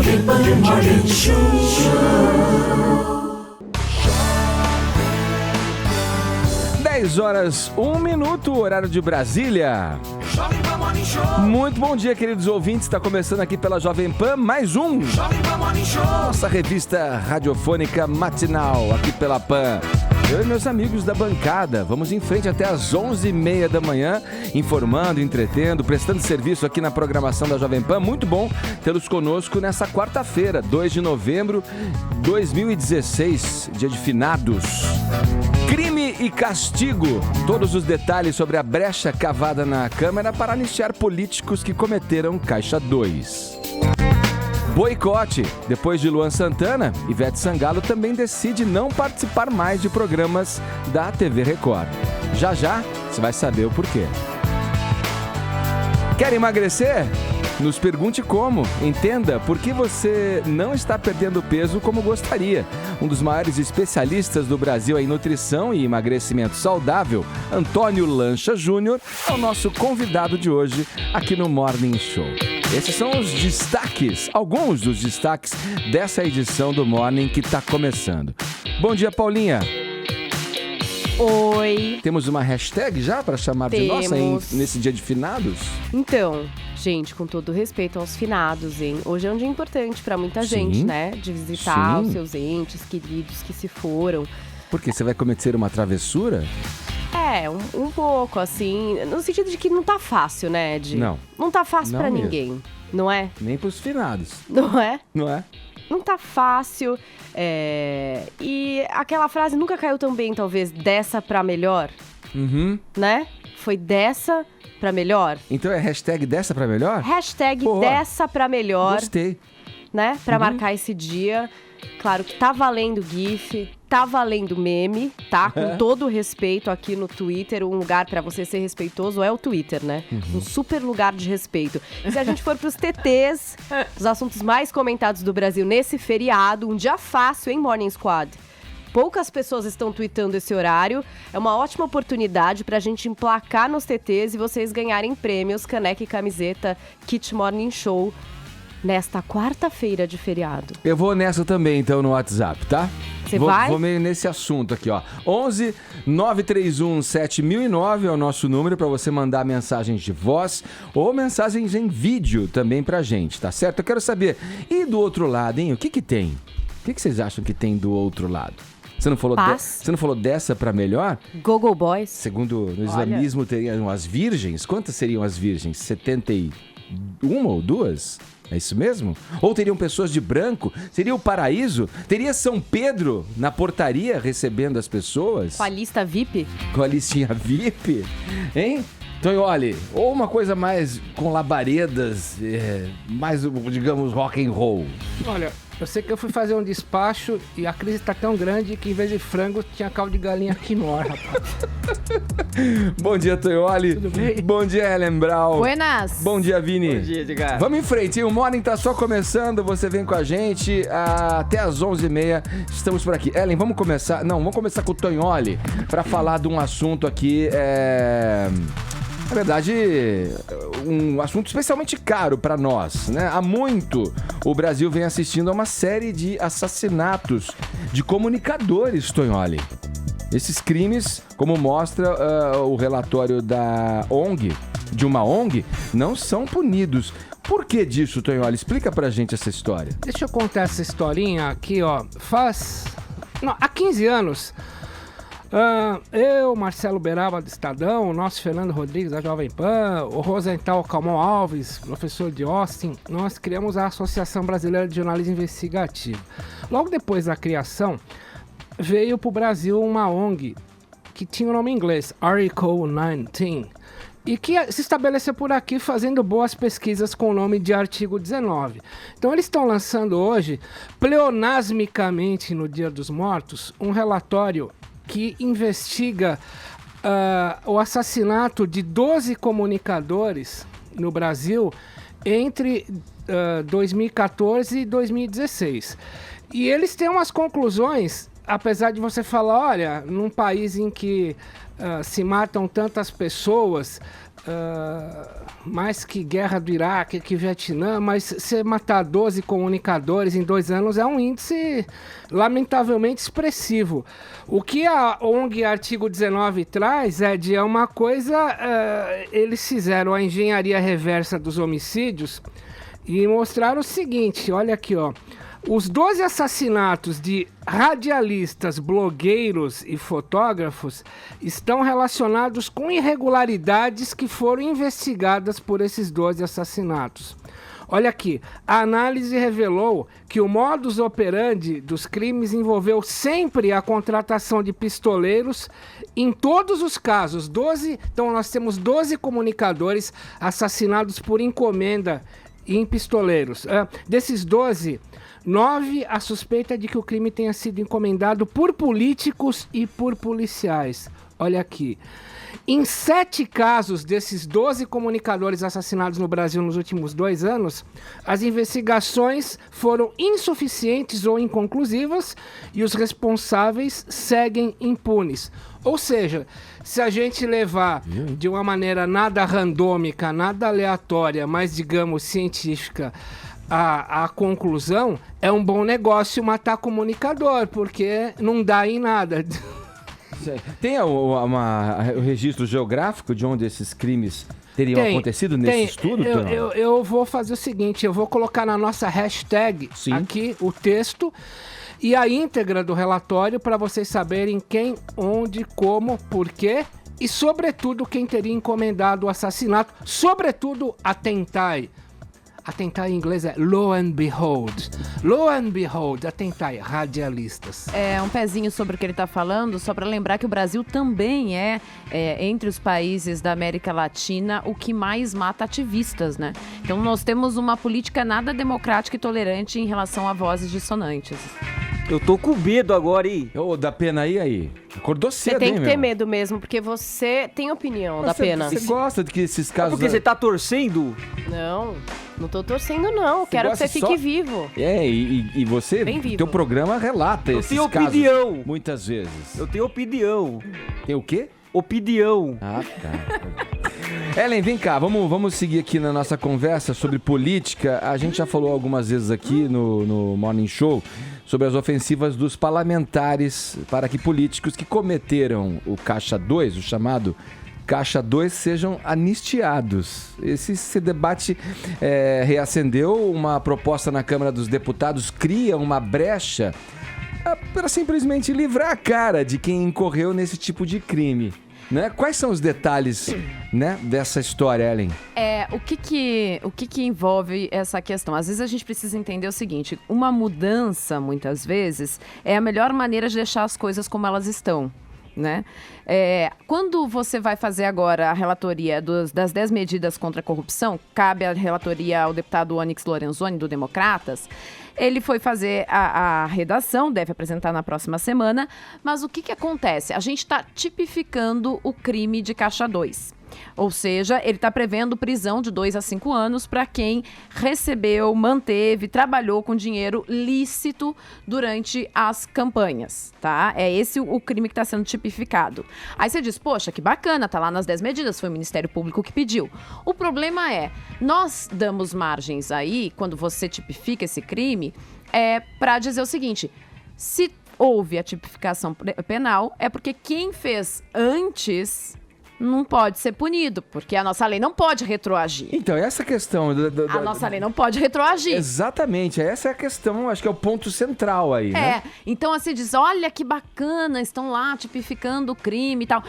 Jovem Pan Morning Show. 10h01, horário de Brasília. Muito bom dia, queridos ouvintes. Está começando aqui pela Jovem Pan mais um nossa revista radiofônica matinal aqui pela Pan. Eu e meus amigos da bancada, vamos em frente até às 11h30 da manhã, informando, entretendo, prestando serviço aqui na programação da Jovem Pan. Muito bom tê-los conosco nessa quarta-feira, 2 de novembro de 2016, dia de finados. Crime e castigo, todos os detalhes sobre a brecha cavada na Câmara para anistiar políticos que cometeram Caixa 2. Boicote. Depois de Luan Santana, Ivete Sangalo também decide não participar mais de programas da TV Record. Já já, você vai saber o porquê. Quer emagrecer? Nos pergunte como. Entenda por que você não está perdendo peso como gostaria. Um dos maiores especialistas do Brasil em nutrição e emagrecimento saudável, Antônio Lancha Júnior, é o nosso convidado de hoje aqui no Morning Show. Esses são os destaques, alguns dos destaques dessa edição do Morning que está começando. Bom dia, Paulinha. Oi. Temos uma hashtag já para chamar de nossa nesse dia de finados? Então, gente, com todo respeito aos finados, hein? Hoje é um dia importante para muita gente, né? De visitar os seus entes queridos que se foram. Porque você vai cometer uma travessura? É, um pouco, assim, no sentido de que não tá fácil, né, Ed? Não tá fácil pra ninguém, não é? Nem pros finados. Não é? Não é? Não tá fácil. E aquela frase nunca caiu tão bem, talvez, dessa pra melhor. Né? Foi dessa pra melhor. Então é hashtag dessa pra melhor? Hashtag dessa pra melhor. Gostei. Né? Pra marcar esse dia. Claro que tá valendo GIF, tá valendo meme, tá? Com todo o respeito aqui no Twitter, um lugar pra você ser respeitoso é o Twitter, né? Um super lugar de respeito. E se a gente for pros TTs, os assuntos mais comentados do Brasil nesse feriado, um dia fácil, hein, Morning Squad? Poucas pessoas estão tweetando esse horário. É uma ótima oportunidade pra gente emplacar nos TTs e vocês ganharem prêmios, caneca e camiseta, Kit Morning Show, nesta quarta-feira de feriado. Eu vou nessa também, então, no WhatsApp, tá? Você vai? Vou meio nesse assunto aqui, ó. 11 931 7009 é o nosso número para você mandar mensagens de voz ou mensagens em vídeo também pra gente, tá certo? Eu quero saber, e do outro lado, hein? O que tem? O que vocês acham que tem do outro lado? Você não falou dessa pra melhor? Go-Go Boys. Segundo no islamismo, teriam as virgens. Quantas seriam as virgens? 71 ou 2? É isso mesmo? Ou teriam pessoas de branco? Seria o paraíso? Teria São Pedro na portaria recebendo as pessoas? Com a lista VIP? Com a listinha VIP? Hein? Então, olha, ou uma coisa mais com labaredas, mais, digamos, rock and roll. Olha, eu sei que eu fui fazer um despacho e a crise tá tão grande que em vez de frango tinha caldo de galinha quinoa, rapaz. Bom dia, Toioli. Tudo bem? Bom dia, Ellen Brau. Buenas. Bom dia, Vini. Bom dia, Edgar. Vamos em frente, hein? O Morning tá só começando, você vem com a gente até às 11h30. Estamos por aqui. Ellen, vamos começar com o Toioli para falar de um assunto aqui, na verdade, um assunto especialmente caro para nós, né? Há muito o Brasil vem assistindo a uma série de assassinatos de comunicadores, Toioli. Esses crimes, como mostra o relatório da ONG, de uma ONG, não são punidos. Por que disso, Toioli? Explica pra gente essa história. Deixa eu contar essa historinha aqui, ó. Há 15 anos... eu, Marcelo Beraba do Estadão, o nosso Fernando Rodrigues da Jovem Pan, o Rosenthal Calmon Alves, professor de Austin, nós criamos a Associação Brasileira de Jornalismo Investigativo. Logo depois da criação, veio para o Brasil uma ONG que tinha o nome em inglês, Article 19, e que se estabeleceu por aqui fazendo boas pesquisas com o nome de Artigo 19. Então eles estão lançando hoje, pleonasmicamente no Dia dos Mortos, um relatório que investiga o assassinato de 12 comunicadores no Brasil entre 2014 e 2016. E eles têm umas conclusões, apesar de você falar, olha, num país em que se matam tantas pessoas, mais que guerra do Iraque, que Vietnã, mas você matar 12 comunicadores em 2 anos é um índice lamentavelmente expressivo. O que a ONG Artigo 19 traz é uma coisa, eles fizeram a engenharia reversa dos homicídios e mostraram o seguinte, olha aqui, ó. Os 12 assassinatos de radialistas, blogueiros e fotógrafos estão relacionados com irregularidades que foram investigadas por esses 12 assassinatos. Olha aqui, a análise revelou que o modus operandi dos crimes envolveu sempre a contratação de pistoleiros em todos os casos. Então nós temos 12 comunicadores assassinados por encomenda em pistoleiros. Desses 12... 9, a suspeita de que o crime tenha sido encomendado por políticos e por policiais. Olha aqui. Em 7 casos desses 12 comunicadores assassinados no Brasil nos últimos 2 anos, as investigações foram insuficientes ou inconclusivas e os responsáveis seguem impunes. Ou seja, se a gente levar de uma maneira nada randômica, nada aleatória, mas digamos científica, a conclusão é um bom negócio matar comunicador, porque não dá em nada. Tem o registro geográfico de onde esses crimes teriam acontecido nesse estudo? Eu vou fazer o seguinte, eu vou colocar na nossa hashtag aqui o texto e a íntegra do relatório para vocês saberem quem, onde, como, por quê e, sobretudo, quem teria encomendado o assassinato, sobretudo a Tentai. Atentai em inglês é Lo and Behold. Lo and Behold, atentai, radialistas. Um pezinho sobre o que ele está falando, só para lembrar que o Brasil também é, entre os países da América Latina, o que mais mata ativistas, né? Então nós temos uma política nada democrática e tolerante em relação a vozes dissonantes. Eu tô com medo agora, hein? Ô, da Pena aí. Acordou cedo, Você tem hein, que ter medo mesmo, porque você tem opinião da Pena. Você gosta de que esses casos... Porque você tá torcendo? Não tô torcendo, não. Quero que você fique vivo. E você, bem vivo. Teu programa relata esses casos. Eu tenho opinião. Muitas vezes. Eu tenho opinião. Tem o quê? Opinião. Ah, tá. Ellen, vem cá, vamos seguir aqui na nossa conversa sobre política. A gente já falou algumas vezes aqui no Morning Show sobre as ofensivas dos parlamentares para que políticos que cometeram o Caixa 2, o chamado Caixa 2, sejam anistiados. Esse debate reacendeu. Uma proposta na Câmara dos Deputados cria uma brecha para simplesmente livrar a cara de quem incorreu nesse tipo de crime. Né? Quais são os detalhes, né, dessa história, Ellen? O que envolve essa questão? Às vezes a gente precisa entender o seguinte, uma mudança, muitas vezes, é a melhor maneira de deixar as coisas como elas estão. Né? Quando você vai fazer agora a relatoria das 10 medidas contra a corrupção, cabe a relatoria ao deputado Onyx Lorenzoni, do Democratas. Ele foi fazer a redação, deve apresentar na próxima semana, mas o que acontece? A gente está tipificando o crime de Caixa 2. Ou seja, ele está prevendo prisão de 2 a 5 anos para quem recebeu, manteve, trabalhou com dinheiro lícito durante as campanhas, tá? É esse o crime que está sendo tipificado. Aí você diz, poxa, que bacana, tá lá nas 10 medidas, foi o Ministério Público que pediu. O problema é, nós damos margens aí, quando você tipifica esse crime, para dizer o seguinte, se houve a tipificação penal, é porque quem fez antes não pode ser punido, porque a nossa lei não pode retroagir. Então, essa questão... A nossa lei não pode retroagir. Exatamente, essa é a questão, acho que é o ponto central aí, né? Então você diz, olha que bacana, estão lá tipificando o crime e tal.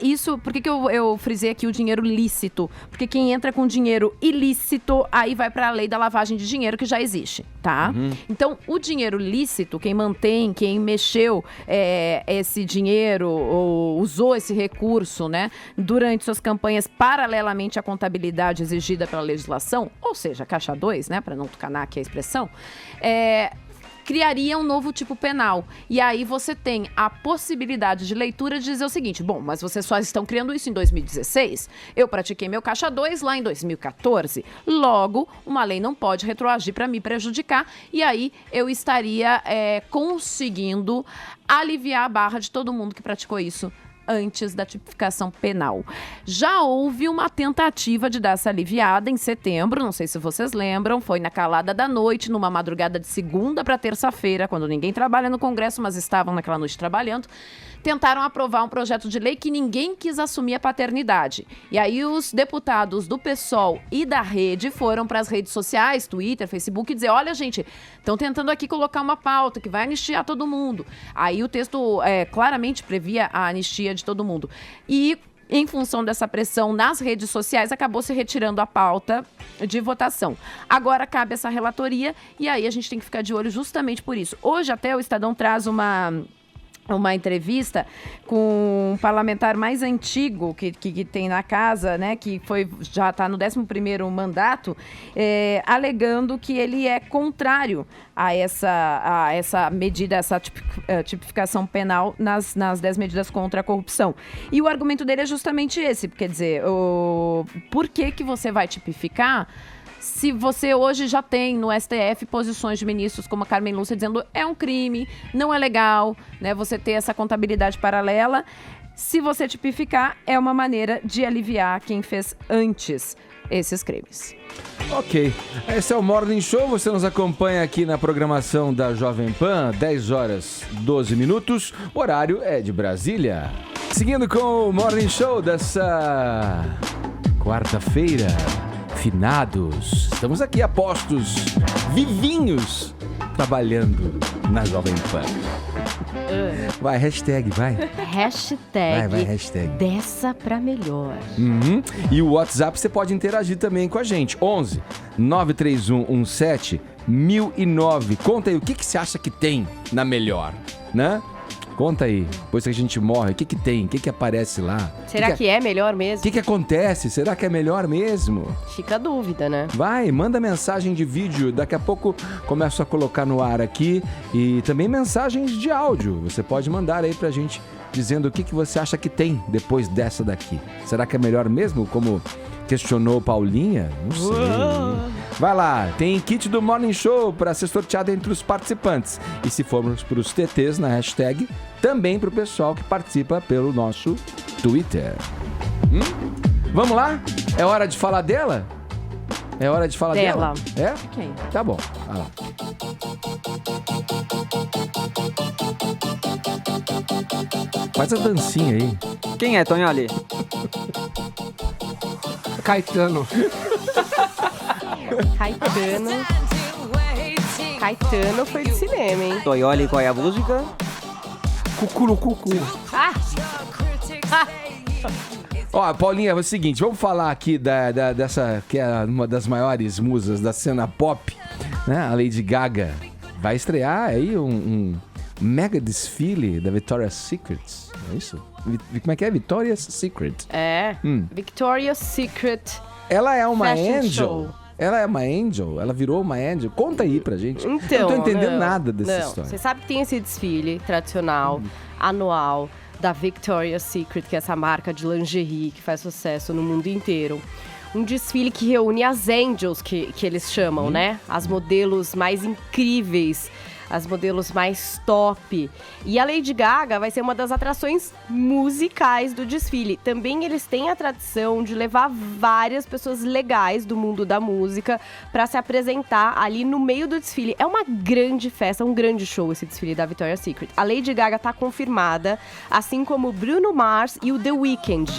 Isso, por que eu frisei aqui o dinheiro lícito? Porque quem entra com dinheiro ilícito, aí vai para a lei da lavagem de dinheiro que já existe, tá? Então, o dinheiro lícito, quem mantém, quem mexeu esse dinheiro ou usou esse recurso, né? Durante suas campanhas, paralelamente à contabilidade exigida pela legislação, ou seja, Caixa 2, né, para não tucanar aqui a expressão, criaria um novo tipo penal. E aí você tem a possibilidade de leitura de dizer o seguinte, bom, mas vocês só estão criando isso em 2016, eu pratiquei meu Caixa 2 lá em 2014, logo, uma lei não pode retroagir para me prejudicar, e aí eu estaria conseguindo aliviar a barra de todo mundo que praticou isso antes da tipificação penal. Já houve uma tentativa de dar essa aliviada em setembro, não sei se vocês lembram, foi na calada da noite, numa madrugada de segunda para terça-feira, quando ninguém trabalha no Congresso, mas estavam naquela noite trabalhando, tentaram aprovar um projeto de lei que ninguém quis assumir a paternidade. E aí os deputados do PSOL e da Rede foram para as redes sociais, Twitter, Facebook, dizer, olha, gente, estão tentando aqui colocar uma pauta que vai anistiar todo mundo. Aí o texto claramente previa a anistia de todo mundo. E em função dessa pressão nas redes sociais, acabou se retirando a pauta de votação. Agora cabe essa relatoria e aí a gente tem que ficar de olho justamente por isso. Hoje até o Estadão traz uma entrevista com um parlamentar mais antigo que tem na casa, né, que já está no 11º mandato, alegando que ele é contrário a essa medida, essa tipificação penal nas 10 medidas contra a corrupção. E o argumento dele é justamente esse, quer dizer, por que você vai tipificar se você hoje já tem no STF posições de ministros como a Carmen Lúcia dizendo é um crime, não é legal, né, você ter essa contabilidade paralela. Se você tipificar, é uma maneira de aliviar quem fez antes esses crimes. Ok, esse é o Morning Show, você nos acompanha aqui na programação da Jovem Pan, 10 horas 12 minutos, o horário é de Brasília. Seguindo com o Morning Show dessa quarta-feira, finados, estamos aqui a postos, vivinhos, trabalhando na Jovem Pan. Vai, hashtag, vai. Hashtag, vai, hashtag. Dessa pra melhor. E o WhatsApp você pode interagir também com a gente. 11 931 17 1009. Conta aí, o que você acha que tem na melhor, né? Conta aí, depois que a gente morre, o que tem? O que aparece lá? Será que é melhor mesmo? O que acontece? Será que é melhor mesmo? Fica a dúvida, né? Vai, manda mensagem de vídeo, daqui a pouco começo a colocar no ar aqui. E também mensagens de áudio, você pode mandar aí pra gente dizendo o que você acha que tem depois dessa daqui. Será que é melhor mesmo, como questionou Paulinha? Não sei. Vai lá, tem kit do Morning Show para ser sorteado entre os participantes. E se formos para os TTs na hashtag, também para o pessoal que participa pelo nosso Twitter. Vamos lá? É hora de falar dela? É hora de falar dela? É? Ok. Tá bom, vai lá. Faz a dancinha aí. Quem é, Tonholi? Caetano. Caetano foi de cinema, hein? Tonholi, qual é a música? Cucurucucu. Ó, Paulinha, é o seguinte, vamos falar aqui dessa, que é uma das maiores musas da cena pop, né? A Lady Gaga vai estrear aí um mega desfile da Victoria's Secret, é isso? Como é que é? Victoria's Secret. Victoria's Secret. Ela é uma Fashion angel. show. Ela é uma angel? Ela virou uma angel? Conta aí pra gente. Então, eu não tô entendendo nada dessa história. Você sabe que tem esse desfile tradicional, anual, da Victoria's Secret, que é essa marca de lingerie que faz sucesso no mundo inteiro. Um desfile que reúne as angels, que eles chamam, né? As modelos mais incríveis, as modelos mais top. E a Lady Gaga vai ser uma das atrações musicais do desfile. Também eles têm a tradição de levar várias pessoas legais do mundo da música para se apresentar ali no meio do desfile. É uma grande festa, um grande show esse desfile da Victoria's Secret. A Lady Gaga tá confirmada, assim como o Bruno Mars e o The Weeknd.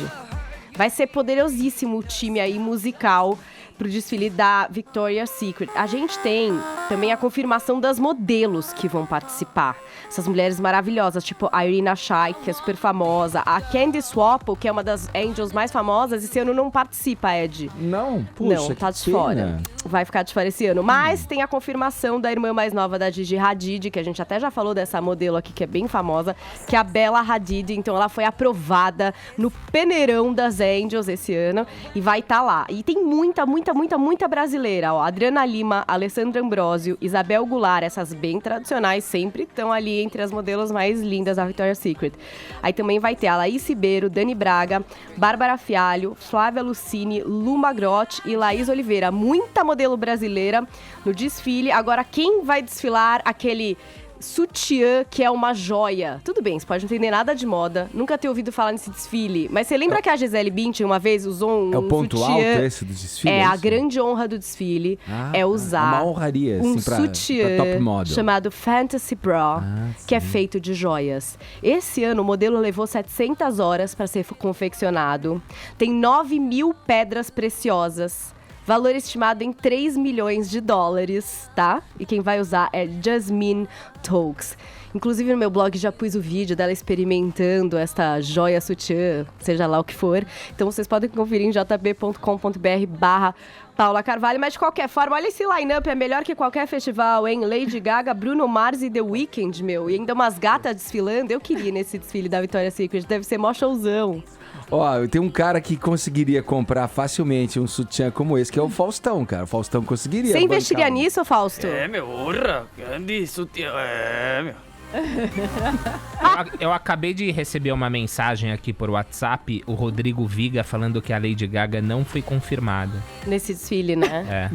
Vai ser poderosíssimo o time aí musical pro desfile da Victoria's Secret. A gente tem também a confirmação das modelos que vão participar. Essas mulheres maravilhosas, tipo a Irina Shayk, que é super famosa. A Candy Swappel, que é uma das angels mais famosas. Esse ano não participa, Ed. Não? Puxa, não, tá de pena. fora. Vai ficar de fora esse ano. Mas tem a confirmação da irmã mais nova da Gigi Hadid, que a gente até já falou dessa modelo aqui, que é bem famosa, que é a Bella Hadid. Então ela foi aprovada no peneirão das angels esse ano e vai estar lá. E tem muita brasileira, ó. Adriana Lima, Alessandra Ambrosio, Isabel Goulart, essas bem tradicionais, sempre estão ali entre as modelos mais lindas da Victoria's Secret. Aí também vai ter a Laís Ribeiro, Dani Braga, Bárbara Fialho, Flávia Lucini, Lu Magrotti e Laís Oliveira. Muita modelo brasileira no desfile. Agora, quem vai desfilar aquele sutiã, que é uma joia. Tudo bem, você pode não entender nada de moda, nunca ter ouvido falar nesse desfile. Mas você lembra que a Gisele Bündchen uma vez usou um É o ponto sutiã? alto esse do desfile? É, a isso? grande honra do desfile é Uma usar honraria, um assim, pra sutiã top model. chamado Fantasy Bra, que é feito de joias. Esse ano o modelo levou 700 horas para ser confeccionado. Tem 9 mil pedras preciosas. Valor estimado em 3 milhões de dólares, tá? E quem vai usar é Jasmine Toques. Inclusive no meu blog já pus o vídeo dela experimentando esta joia sutiã, seja lá o que for. Então vocês podem conferir em jb.com.br/Paula Carvalho. Mas de qualquer forma, olha esse line-up, é melhor que qualquer festival, hein? Lady Gaga, Bruno Mars e The Weeknd, meu. E ainda umas gatas desfilando. Eu queria ir nesse desfile da Victoria's Secret, deve ser mó showzão. Ó, tem um cara que conseguiria comprar facilmente um sutiã como esse, que é o Faustão, cara. O Faustão conseguiria. Você investiria bancar um. nisso, Fausto? meu, urra, grande sutiã, meu. Eu acabei de receber uma mensagem aqui por WhatsApp, o Rodrigo Viga falando que a Lady Gaga não foi confirmada. Nesse desfile, né? É.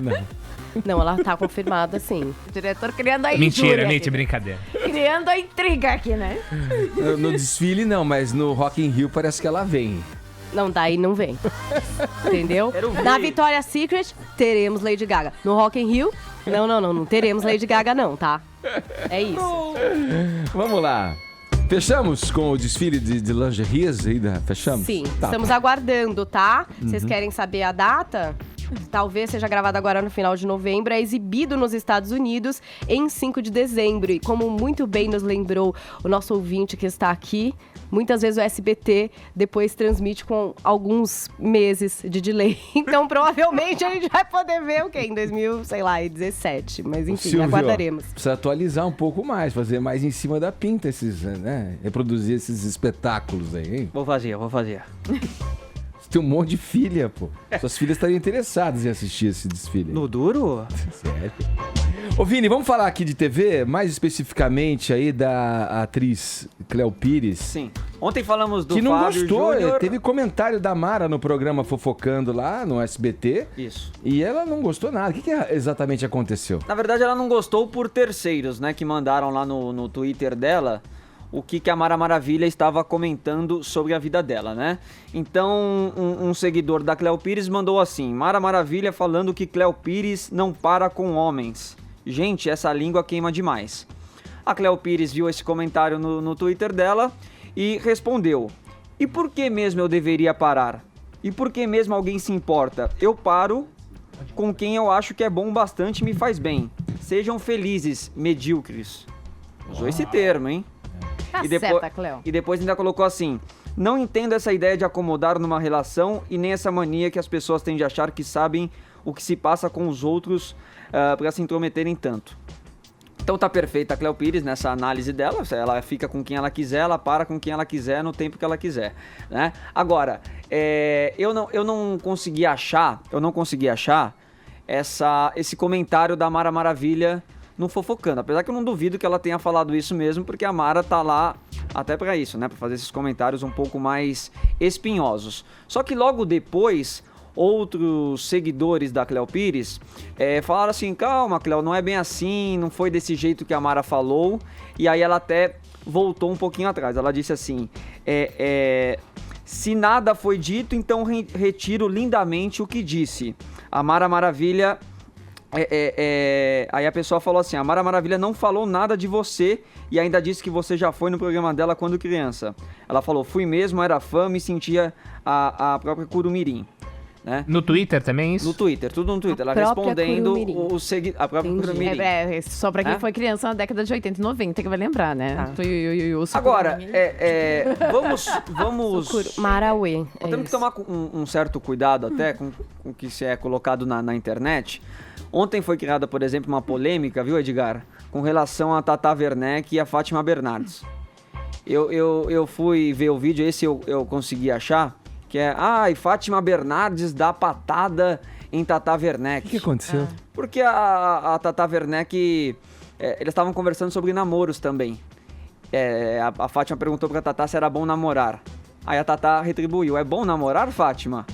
Não, ela tá confirmada, sim. O diretor criando a Mentira, injúria gente, aqui. brincadeira. Criando a intriga aqui, né? No desfile não, mas no Rock in Rio parece que ela vem. Não, daí não vem. Entendeu? Quero ver. Na Victoria's Secret, teremos Lady Gaga. No Rock in Rio, não teremos Lady Gaga não, tá? É isso. Vamos lá. Fechamos com o desfile de lingeries aí? Fechamos? Sim, Tá. estamos aguardando, tá? Vocês querem saber a data? Talvez seja gravado agora no final de novembro, é exibido nos Estados Unidos em 5 de dezembro. E como muito bem nos lembrou o nosso ouvinte que está aqui, muitas vezes o SBT depois transmite com alguns meses de delay. Então, provavelmente, a gente vai poder ver o quê? Em 2017. Mas, enfim, Silvio, aguardaremos. Precisa atualizar um pouco mais, fazer mais em cima da pinta esses, né? Reproduzir esses espetáculos aí, hein? Vou fazer. Você tem um monte de filha, pô. Suas filhas estariam interessadas em assistir esse desfile. No duro? Sério. Ô Vini, vamos falar aqui de TV, mais especificamente aí da atriz Cléo Pires. Sim. Ontem falamos do Que não Fábio gostou, Júnior. teve comentário da Mara no programa Fofocando lá no SBT. Isso. E ela não gostou nada. O que exatamente aconteceu? Na verdade, ela não gostou por terceiros, né? Que mandaram lá no Twitter dela o que a Mara Maravilha estava comentando sobre a vida dela, né? Então, um seguidor da Cléo Pires mandou assim: Mara Maravilha falando que Cléo Pires não para com homens. Gente, essa língua queima demais. A Cléo Pires viu esse comentário no Twitter dela e respondeu: e por que mesmo eu deveria parar? E por que mesmo alguém se importa? Eu paro com quem eu acho que é bom bastante e me faz bem. Sejam felizes, medíocres. Usou esse termo, hein? Tá E depois- certa, Cleo. E depois ainda colocou assim: não entendo essa ideia de acomodar numa relação e nem essa mania que as pessoas têm de achar que sabem o que se passa com os outros pra se intrometerem tanto. Então tá perfeita a Cléo Pires nessa análise dela, ela fica com quem ela quiser, ela para com quem ela quiser no tempo que ela quiser, né? Agora, eu não consegui achar esse comentário da Mara Maravilha no Fofocando, apesar que eu não duvido que ela tenha falado isso mesmo, porque a Mara tá lá até pra isso, né? Pra fazer esses comentários um pouco mais espinhosos. Só que logo depois, outros seguidores da Cléo Pires falaram assim: calma, Cléo, não é bem assim, não foi desse jeito que a Mara falou. E aí ela até voltou um pouquinho atrás. Ela disse assim: se nada foi dito, então retiro lindamente o que disse. A Mara Maravilha... Aí a pessoa falou assim: a Mara Maravilha não falou nada de você e ainda disse que você já foi no programa dela quando criança. Ela falou: fui mesmo, era fã, me sentia a própria Curumirim, né? No Twitter também isso? No Twitter, tudo no Twitter. Ela própria respondendo Curumirim. a própria Entendi. Curumirim. Só pra quem É? foi criança na década de 80 e 90 que vai lembrar, né? Tá. Agora, vamos... Marauê. Nós temos que tomar um certo cuidado até com o que se é colocado na internet. Ontem foi criada, por exemplo, uma polêmica, viu, Edgar? Com relação a Tata Werneck e a Fátima Bernardes. Eu fui ver o vídeo, esse eu consegui achar, que é: ai, Fátima Bernardes dá patada em Tata Werneck. O que aconteceu? Porque a Tata Werneck, eles estavam conversando sobre namoros também. A Fátima perguntou pra Tata se era bom namorar. Aí a Tata retribuiu: é bom namorar, Fátima?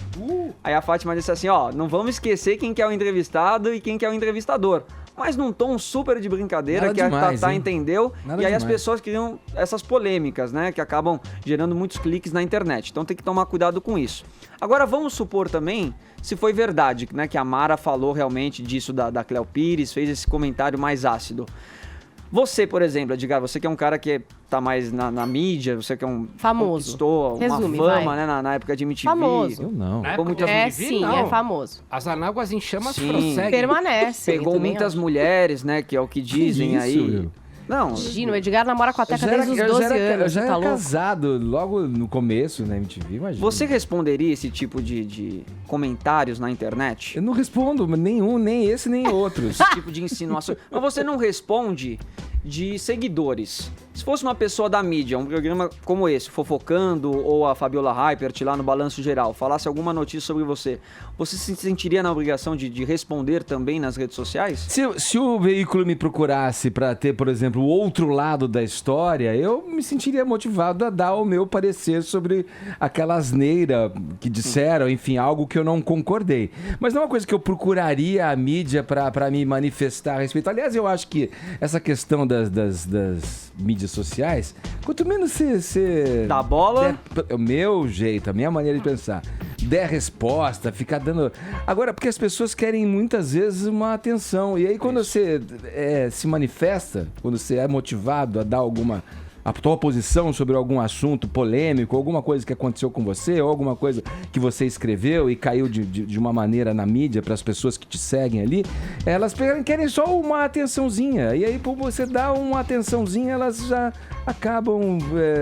Aí a Fátima disse assim: ó, não vamos esquecer quem que é o entrevistado e quem que é o entrevistador. mas num tom super de brincadeira, Nada que a demais, Tatá hein? entendeu. Nada E aí demais. as pessoas criam essas polêmicas, né? Que acabam gerando muitos cliques na internet. Então tem que tomar cuidado com isso. Agora vamos supor também se foi verdade, né? Que a Mara falou realmente disso da Cléo Pires, fez esse comentário mais ácido. Você, por exemplo, Edgar, você que é um cara que tá mais na mídia, você que é um... Famoso. Conquistou uma Resume, fama, vai. né, na época de MTV. Famoso. Eu não. Na Como época que de É MTV, sim, não. é famoso. As anáguas em chamas Sim. prosseguem. Permanece. Pegou eu também muitas acho. mulheres, né, que é o que dizem isso, aí. meu? Não, Imagina, o Edgar namora com a Teca Eu já era- desde os eu 12 já era- anos, Eu já você era tá louco? casado logo no começo na MTV, imagina. você responderia esse tipo de comentários na internet? Eu não respondo nenhum, nem esse, nem outros. Esse tipo de insinuação. Mas você não responde de seguidores. Se fosse uma pessoa da mídia, um programa como esse, Fofocando, ou a Fabiola Hypert lá no Balanço Geral, falasse alguma notícia sobre você, você se sentiria na obrigação de responder também nas redes sociais? Se o veículo me procurasse para ter, por exemplo, o outro lado da história, eu me sentiria motivado a dar o meu parecer sobre aquela asneira que disseram, enfim, algo que eu não concordei. Mas não é uma coisa que eu procuraria a mídia para me manifestar a respeito. Aliás, eu acho que essa questão das mídias sociais, quanto menos você Dá bola? der, o meu jeito, a minha maneira de pensar, der resposta, ficar dando... Agora, porque as pessoas querem muitas vezes uma atenção, e aí quando você se manifesta, quando você é motivado a dar a tua posição sobre algum assunto polêmico, alguma coisa que aconteceu com você, ou alguma coisa que você escreveu e caiu de uma maneira na mídia para as pessoas que te seguem ali, elas querem só uma atençãozinha. E aí, por você dar uma atençãozinha, elas já acabam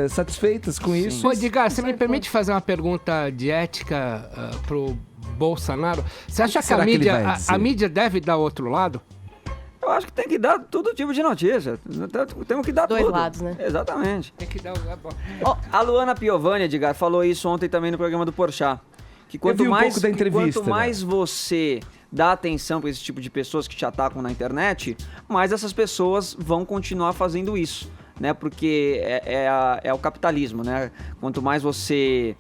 satisfeitas com isso. Ô, Edgar, você me permite fazer uma pergunta de ética pro Bolsonaro? Você acha que será que ele vai a dizer? mídia deve dar outro lado? Eu acho que tem que dar todo tipo de notícia. Temos que dar Dois tudo. lados, né? Exatamente. Tem que dar A Luana Piovani, Edgar, falou isso ontem também no programa do Porchat. Que Eu vi um pouco da que entrevista, quanto mais você dá atenção para esse tipo de pessoas que te atacam na internet, mais essas pessoas vão continuar fazendo isso. Né, porque é o capitalismo, né? Quanto mais você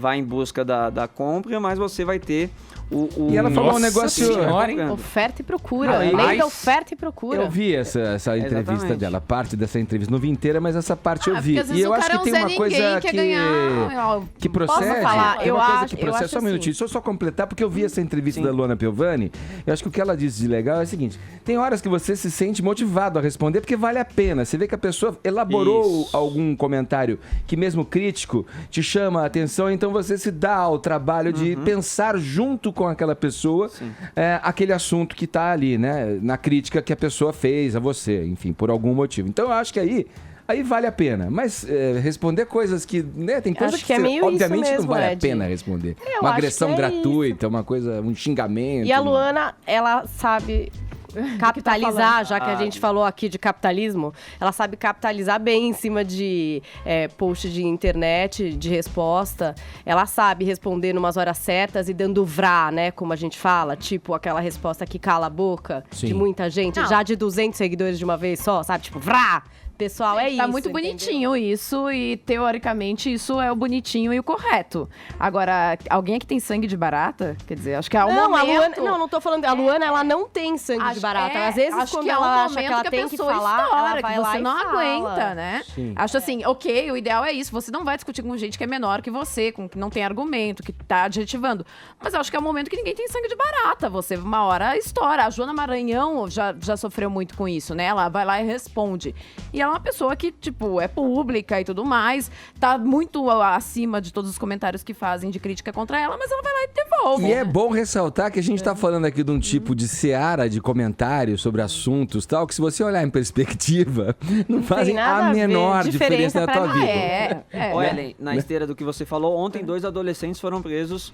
vai em busca da compra, mais você vai ter o E ela falou um Nossa negócio... senhora, hein? Oferta e procura. Aí- Lei da oferta e procura. Eu vi essa entrevista Exatamente. dela, parte dessa entrevista. Não vi inteira, mas essa parte eu Ah, vi. porque às vezes E eu o acho cara que é um tem Zé uma coisa Ninguém, quer ganhar, que procede. Posso falar? É Eu uma coisa acho- que eu procede. acho Só um assim. minutinho, deixa eu só completar, porque eu vi essa entrevista da Luana Piovani. Eu acho que o que ela disse de legal é o seguinte: tem horas que você se sente motivado a responder porque vale a pena. Você vê que a pessoa elaborou Isso. algum comentário que, mesmo crítico, te chama a atenção, então você se dá ao trabalho de pensar junto com aquela pessoa aquele assunto que está ali, né? Na crítica que a pessoa fez a você, enfim, por algum motivo. Então eu acho que aí vale a pena. Mas responder coisas que, né, tem coisas Acho que é meio obviamente isso mesmo, não vale a Ed. pena responder. Eu Uma acho agressão que é gratuita, uma coisa, um xingamento. E a Luana, ela sabe capitalizar, já que a Ah, gente falou aqui de capitalismo, ela sabe capitalizar bem em cima de post de internet, de resposta. Ela sabe responder numas horas certas e dando vrá, né, como a gente fala, tipo aquela resposta que cala a boca Sim. de muita gente, Não. já de 200 seguidores de uma vez só, sabe, tipo vrá. Pessoal, é isso. Tá muito entendeu? bonitinho isso e, teoricamente, isso é o bonitinho e o correto. Agora, alguém aqui tem sangue de barata? Quer dizer, acho que é o Não, momento... a Luana, não tô falando. A Luana, ela não tem sangue de Acho- barata. Às vezes, acho quando que é ela um acha que momento ela a tem que pessoa falar, estoura, ela vai que lá você e não fala. aguenta, né? Sim. Acho assim, ok, o ideal é isso. Você não vai discutir com gente que é menor que você, com que não tem argumento, que tá adjetivando. Mas eu acho que é um momento que ninguém tem sangue de barata. Você, uma hora, estoura. A Joana Maranhão já sofreu muito com isso, né? Ela vai lá e responde. E ela é uma pessoa que, tipo, é pública e tudo mais, tá muito acima de todos os comentários que fazem de crítica contra ela, mas ela vai lá e devolve. E é bom ressaltar que a gente está falando aqui de um tipo de seara de comentários sobre assuntos tal, que se você olhar em perspectiva, não fazem nada a a ver. menor Diferença diferença na pra tua ninguém. vida. Ô, Ellen, na esteira do que você falou, ontem 2 adolescentes foram presos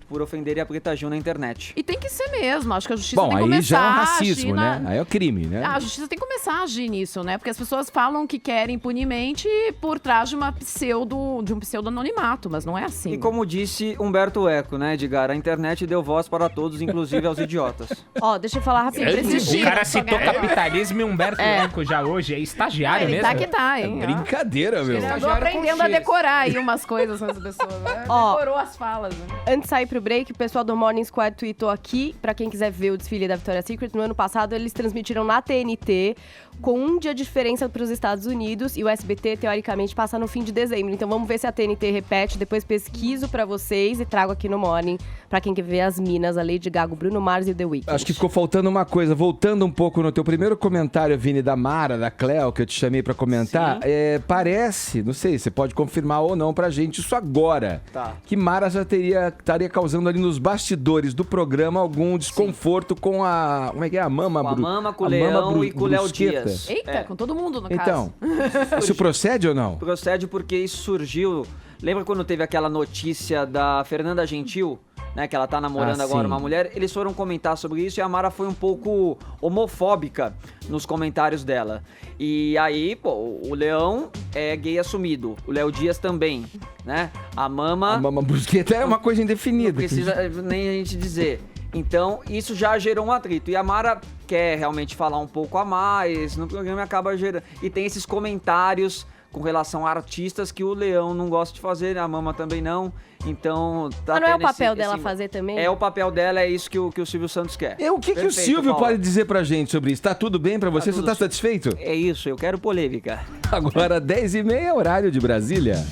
por ofenderem a Preta Gil na internet. E tem que ser mesmo. Acho que a justiça Bom, tem que aí começar já é um a racismo, agir né? Aí é o crime, né? A justiça tem que começar a agir nisso, né? Porque as pessoas falam que querem impunemente por trás de um pseudo-anonimato, mas não é assim. E como disse Humberto certo eco, né, Edgar? A internet deu voz para todos, inclusive aos idiotas. Ó, deixa eu falar rapidinho. O cara citou capitalismo e Humberto Eco já hoje. É estagiário Ele mesmo? tá que tá, hein? ó. Brincadeira, meu. Ele andou Estagiário aprendendo com a X. decorar aí umas coisas com as pessoas, né? Ó. Decorou as falas, né? Antes de sair pro break, o pessoal do Morning Squad tweetou aqui, pra quem quiser ver o desfile da Victoria's Secret, no ano passado eles transmitiram na TNT, com um dia de diferença pros Estados Unidos, e o SBT, teoricamente, passa no fim de dezembro. Então vamos ver se a TNT repete, depois pesquiso pra vocês e trago aqui no Morning, pra quem quer ver as minas, a Lady Gaga, o Bruno Mars e o The Weeknd. Acho que ficou faltando uma coisa. Voltando um pouco no teu primeiro comentário, Vini, da Mara, da Cleo, que eu te chamei pra comentar, parece, não sei, você pode confirmar ou não pra gente isso agora, que Mara já estaria causando ali nos bastidores do programa algum desconforto com a... Como é que é? A Mama, Com a Mama, com o Leão e com o Léo Dias. Eita, com todo mundo, no Então, caso. isso procede ou não? Procede porque isso surgiu... Lembra quando teve aquela notícia da Fernanda Gentil, né, que ela tá namorando agora sim. uma mulher? Eles foram comentar sobre isso e a Mara foi um pouco homofóbica nos comentários dela. E aí, pô, o Leão é gay assumido, o Léo Dias também, né? A Mama... A Mama Brusqueta é uma coisa indefinida. Não precisa nem a gente dizer. Então, isso já gerou um atrito. E a Mara quer realmente falar um pouco a mais no programa e acaba gerando... E tem esses comentários com relação a artistas que o Leão não gosta de fazer, a Mama também não. Então, tá Mas não é o tendo papel dela fazer também? É o papel dela, é isso que o Silvio Santos quer. O que o Perfeito, Silvio Paula. pode dizer pra gente sobre isso? Tá tudo bem pra você? Você tudo tá satisfeito? É isso, eu quero polêmica. Agora, 10h30, horário de Brasília.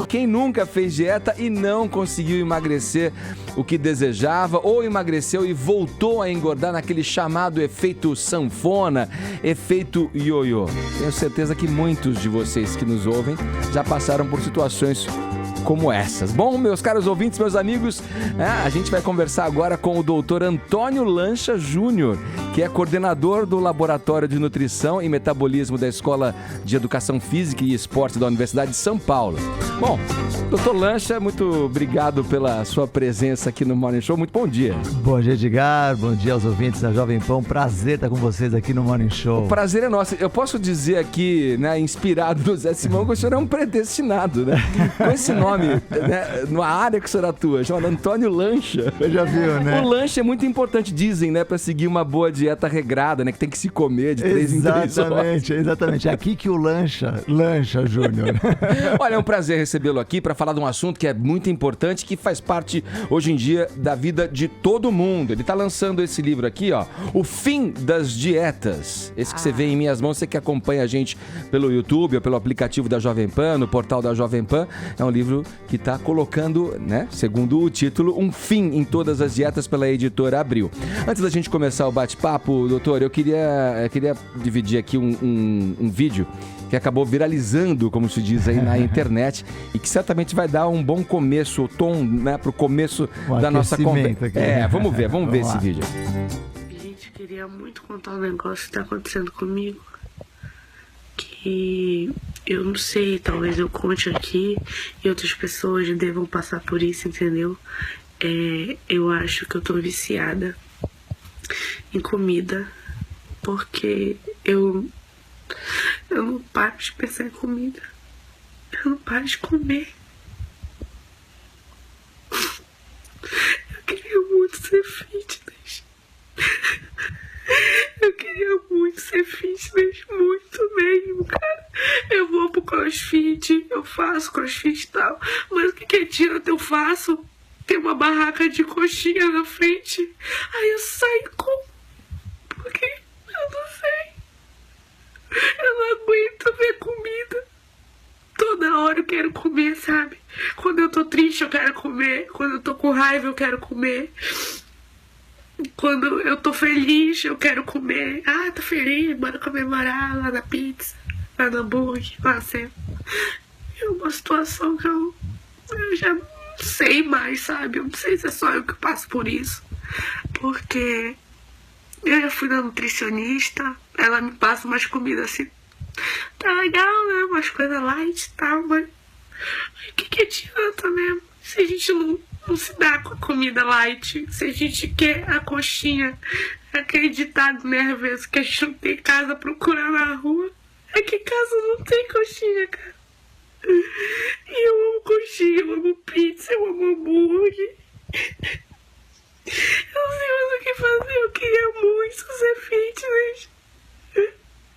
Quem nunca fez dieta e não conseguiu emagrecer o que desejava, ou emagreceu e voltou a engordar naquele chamado efeito sanfona, efeito ioiô? Tenho certeza que muitos de vocês que nos ouvem já passaram por situações como essas. Bom, meus caros ouvintes, meus amigos, a gente vai conversar agora com o doutor Antônio Lancha Júnior, que é coordenador do Laboratório de Nutrição e Metabolismo da Escola de Educação Física e Esporte da Universidade de São Paulo. Bom, doutor Lancha, muito obrigado pela sua presença aqui no Morning Show. Muito bom dia. Bom dia, Edgar. Bom dia aos ouvintes da Jovem Pan. Prazer estar com vocês aqui no Morning Show. O prazer é nosso. Eu posso dizer aqui, né, inspirado no Zé Simão, que o senhor é um predestinado, né? Com esse nome, né, numa área que o senhor atua, chamado Antônio Lancha. Você já viu, né? O lanche é muito importante, dizem, né, pra seguir uma boa dieta regrada, né, que tem que se comer de 3 em 3 horas. Exatamente. É aqui que o Lancha Júnior. Olha, é um prazer recebê-lo aqui para falar de um assunto que é muito importante, que faz parte, hoje em dia, da vida de todo mundo. Ele tá lançando esse livro aqui, ó, O Fim das Dietas. Esse que você vê em minhas mãos, você que acompanha a gente pelo YouTube ou pelo aplicativo da Jovem Pan, no portal da Jovem Pan, é um livro que tá colocando, né, segundo o título, um fim em todas as dietas pela editora Abril. Antes da gente começar o bate-papo, doutor, eu queria dividir aqui um vídeo que acabou viralizando, como se diz aí na internet, e que certamente vai dar um bom começo, o tom, né, pro começo da nossa conversa. Vamos ver esse vídeo. Gente, queria muito contar um negócio que tá acontecendo comigo, que eu não sei, talvez eu conte aqui e outras pessoas devam passar por isso, entendeu? Eu acho que eu tô viciada em comida, porque eu não paro de pensar em comida. Eu não paro de comer. Eu queria muito ser fitness. Eu queria muito ser fitness, muito mesmo, cara. Eu vou pro crossfit, eu faço crossfit e tal. Mas o que adianta eu faço? Tem uma barraca de coxinha na frente. Aí eu saio com... Porque eu não sei. Eu não aguento ver comida. Toda hora eu quero comer, sabe? Quando eu tô triste eu quero comer. Quando eu tô com raiva eu quero comer. Quando eu tô feliz eu quero comer. Ah, tô feliz, bora comemorar lá na pizza, lá no hambúrguer, lá sempre. É uma situação que eu já não sei mais, sabe? Eu não sei se é só eu que passo por isso. Porque eu já fui na nutricionista, ela me passa umas comidas assim, tá legal, né? Umas coisas light e tal, mas o que adianta mesmo? Se a gente não se dá com a comida light, se a gente quer a coxinha, aquele ditado nervoso que a gente não tem casa procurando na rua, aqui em casa não tem coxinha, cara. E eu amo coxinha, eu amo pizza, eu amo hambúrguer. Eu não sei mais o que fazer, eu queria muito ser fitness.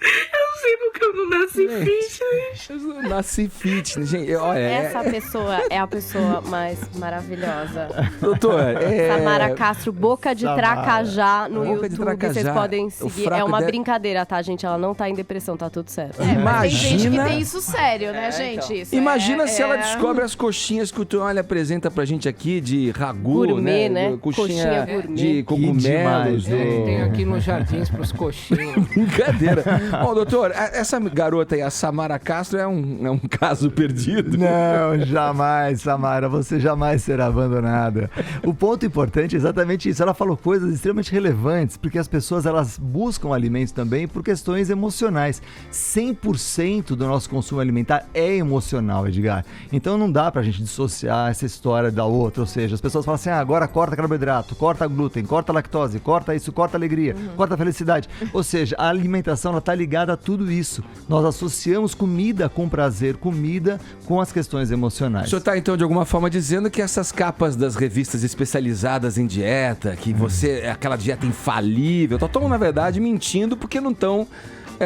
Eu não sei porque eu não nasci fitness. Eu não nasci fitness, gente. Olha, Essa pessoa é a pessoa mais maravilhosa. Doutor, Samara Castro, Boca de Samara. Tracajá no Boca de YouTube. Vocês Tracajá. podem O seguir. fraco É uma dela- brincadeira, tá, gente? Ela não tá em depressão, tá tudo certo. Mas tem gente que Imagina- tem isso sério, né, gente? Isso Imagina é- se ela é- descobre as coxinhas que o Tonho apresenta pra gente aqui de ragu, Gourmet, né? Coxinha Coxinha gourmet. de cogumelos. demais. Tem aqui nos jardins pros coxinhos. Brincadeira. Bom, doutor, essa garota aí, a Samara Castro, é um caso perdido? Não, jamais, Samara, você jamais será abandonada. O ponto importante é exatamente isso. Ela falou coisas extremamente relevantes, porque as pessoas elas buscam alimentos também por questões emocionais. 100% do nosso consumo alimentar é emocional, Edgar. Então não dá pra gente dissociar essa história da outra. Ou seja, as pessoas falam assim, agora corta carboidrato, corta glúten, corta lactose, corta isso, corta alegria, corta felicidade. Ou seja, a alimentação ela tá ligada a tudo isso. Nós associamos comida com prazer, comida com as questões emocionais. O senhor está, então, de alguma forma dizendo que essas capas das revistas especializadas em dieta, que você é aquela dieta infalível, estão, na verdade, mentindo porque não estão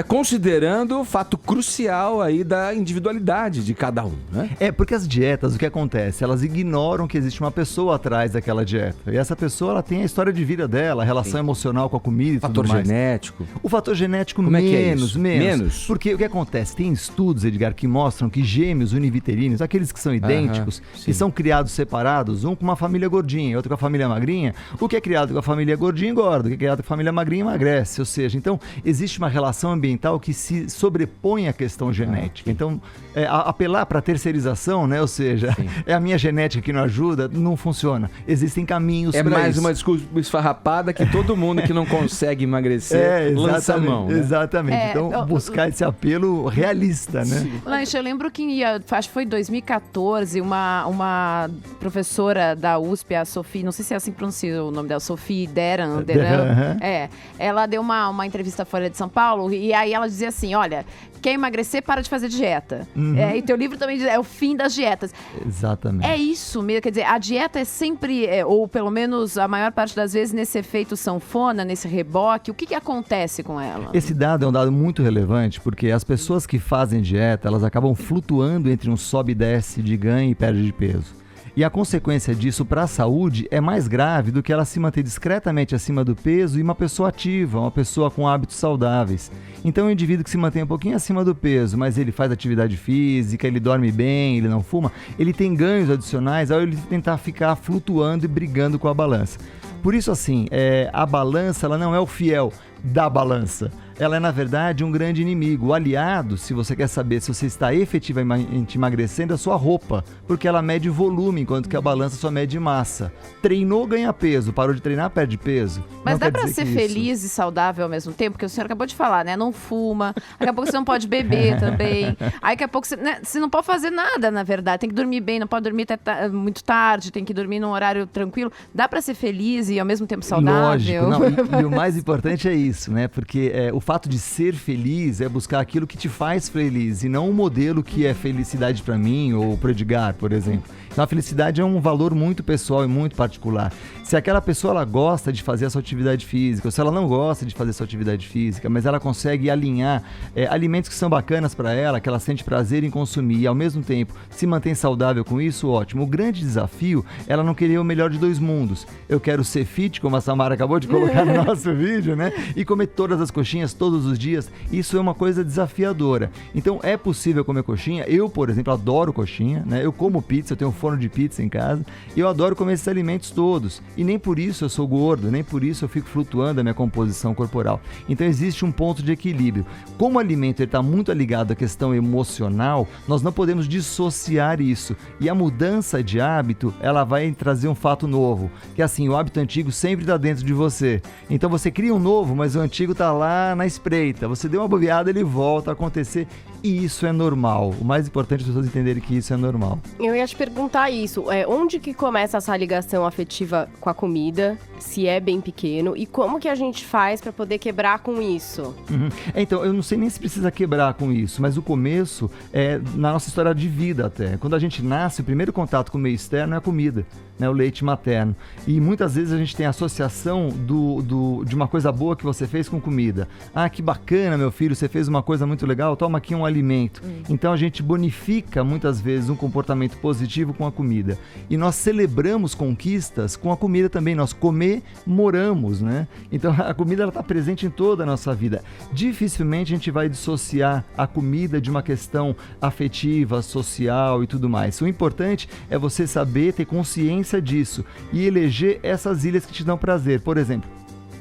considerando o fato crucial aí da individualidade de cada um, né? Porque as dietas, o que acontece? Elas ignoram que existe uma pessoa atrás daquela dieta. E essa pessoa, ela tem a história de vida dela, a relação emocional com a comida e Fator tudo mais. genético. O fator genético Como é que é menos, isso? menos. Menos? Porque o que acontece? Tem estudos, Edgar, que mostram que gêmeos univitelinos, aqueles que são idênticos, sim. que são criados separados, um com uma família gordinha, outro com a família magrinha, o que é criado com a família gordinha engorda, o que é criado com a família magrinha emagrece. Ou seja, então, existe uma relação ambiental que se sobrepõe à questão genética. Então, apelar para a terceirização, né? Ou seja, é a minha genética que não ajuda, não funciona. Existem caminhos para isso. É mais uma desculpa esfarrapada que todo mundo que não consegue emagrecer lança a mão, né? Exatamente. Então, buscar esse apelo realista, né? Lanche, eu lembro que acho que foi em 2014, uma professora da USP, a Sophie, não sei se é assim que pronuncia o nome dela, Sophie Deran, ela deu uma entrevista fora de São Paulo e aí ela dizia assim, olha, quer emagrecer, para de fazer dieta. E teu livro também diz, é o fim das dietas. Exatamente. É isso mesmo, quer dizer, a dieta é sempre, ou pelo menos a maior parte das vezes, nesse efeito sanfona, nesse reboque, o que acontece com ela? Esse dado é um dado muito relevante, porque as pessoas que fazem dieta, elas acabam flutuando entre um sobe e desce de ganho e perde de peso. E a consequência disso para a saúde é mais grave do que ela se manter discretamente acima do peso e uma pessoa ativa, uma pessoa com hábitos saudáveis. Então, o indivíduo que se mantém um pouquinho acima do peso, mas ele faz atividade física, ele dorme bem, ele não fuma, ele tem ganhos adicionais ao ele tentar ficar flutuando e brigando com a balança. Por isso, assim, a balança ela não é o fiel da balança. Ela é, na verdade, um grande inimigo. O aliado, se você quer saber se você está efetivamente emagrecendo, é a sua roupa, porque ela mede volume, enquanto que a balança só mede massa. Treinou, ganha peso. Parou de treinar, perde peso. Mas Não dá quer pra dizer ser que feliz e saudável ao mesmo tempo? Porque o senhor acabou de falar, né? Não fuma. Daqui a pouco você não pode beber também. Aí daqui a pouco você não pode fazer nada, na verdade. Tem que dormir bem, não pode dormir muito tarde, tem que dormir num horário tranquilo. Dá pra ser feliz e ao mesmo tempo saudável? Lógico. Não, e o mais importante é isso, né? Porque o fato de ser feliz é buscar aquilo que te faz feliz e não um modelo que é felicidade pra mim ou pro Edgar, por exemplo. Então a felicidade é um valor muito pessoal e muito particular. Se aquela pessoa ela gosta de fazer a sua atividade física, ou se ela não gosta de fazer a sua atividade física, mas ela consegue alinhar alimentos que são bacanas para ela, que ela sente prazer em consumir e ao mesmo tempo se mantém saudável com isso, ótimo. O grande desafio é ela não querer o melhor de dois mundos. Eu quero ser fit, como a Samara acabou de colocar no nosso vídeo, né? E comer todas as coxinhas todos os dias. Isso é uma coisa desafiadora. Então é possível comer coxinha. Eu, por exemplo, adoro coxinha, né? Eu como pizza, eu tenho um forno de pizza em casa e eu adoro comer esses alimentos todos. E nem por isso eu sou gordo, nem por isso eu fico flutuando a minha composição corporal. Então existe um ponto de equilíbrio. Como o alimento está muito ligado à questão emocional, nós não podemos dissociar isso. E a mudança de hábito, ela vai trazer um fato novo, que é assim, o hábito antigo sempre está dentro de você. Então você cria um novo, mas o antigo está lá na espreita. Você deu uma bobeada, ele volta a acontecer. E isso é normal. O mais importante é as pessoas entenderem que isso é normal. Eu ia te perguntar isso. Onde que começa essa ligação afetiva com a comida? Se é bem pequeno. E como que a gente faz para poder quebrar com isso? Então, eu não sei nem se precisa quebrar com isso, mas o começo é na nossa história de vida até. Quando a gente nasce, o primeiro contato com o meio externo é a comida, né? O leite materno. E muitas vezes a gente tem a associação de uma coisa boa que você fez com comida. Ah, que bacana, meu filho, você fez uma coisa muito legal, toma aqui um alimento. Então a gente bonifica muitas vezes um comportamento positivo com a comida. E nós celebramos conquistas com a comida também, nós comemoramos, né? Então a comida ela está presente em toda a nossa vida. Dificilmente a gente vai dissociar a comida de uma questão afetiva, social e tudo mais. O importante é você saber, ter consciência disso e eleger essas ilhas que te dão prazer. Por exemplo,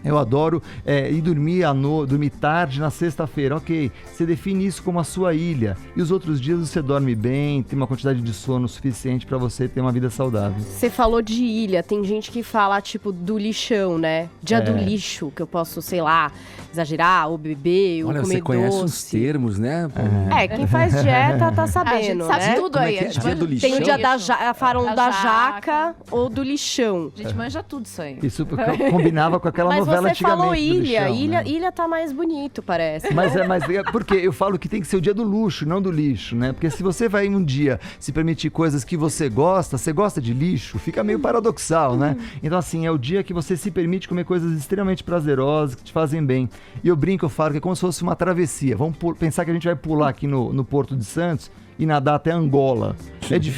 eu adoro ir dormir tarde na sexta-feira. Ok, você define isso como a sua ilha. E os outros dias você dorme bem, tem uma quantidade de sono suficiente para você ter uma vida saudável. Você falou de ilha, tem gente que fala tipo do lixão, né? Dia do lixo, que eu posso, sei lá, exagerar, ou beber, ou Olha, comer você conhece doce. os termos, né? Quem faz dieta tá sabendo, A gente sabe né? tudo Como é aí. que é? A gente Dia do manja- lixão? Tem o dia Isso. falam Da da jaca ou do lixão. A gente manja tudo isso aí. Isso combinava com aquela Mas novela você antigamente falou do ilha, lixão, né? ilha tá mais bonito, parece. Mas porque eu falo que tem que ser o dia do luxo, não do lixo, né? Porque se você vai um dia se permitir coisas que você gosta de lixo, fica meio paradoxal, né? Então assim, é o dia que você se permite comer coisas extremamente prazerosas, que te fazem bem. E eu brinco, eu falo que é como se fosse uma travessia. Vamos pensar que a gente vai pular aqui no Porto de Santos e nadar até Angola.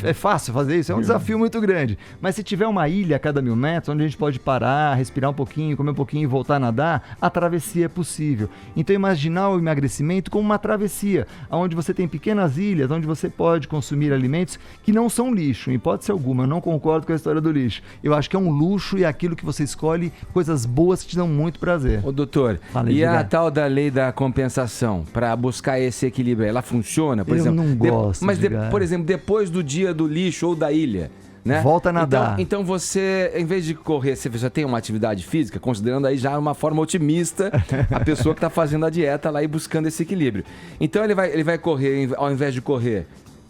É fácil fazer isso? É um desafio muito grande. Mas se tiver uma ilha a cada 1.000 metros, onde a gente pode parar, respirar um pouquinho, comer um pouquinho e voltar a nadar, a travessia é possível. Então imaginar o emagrecimento como uma travessia, onde você tem pequenas ilhas, onde você pode consumir alimentos que não são lixo, em hipótese alguma. Eu não concordo com a história do lixo. Eu acho que é um luxo e é aquilo que você escolhe, coisas boas que te dão muito prazer. Ô doutor, Fala, e a diga. tal da lei da compensação, para buscar esse equilíbrio, ela funciona? Por Eu exemplo, não gosto, mas diga. por exemplo, depois do dia do lixo ou da ilha, né? Volta a nadar. Então você, em vez de correr, você já tem uma atividade física, considerando aí já uma forma otimista a pessoa que está fazendo a dieta lá e buscando esse equilíbrio. Então ele vai correr, ao invés de correr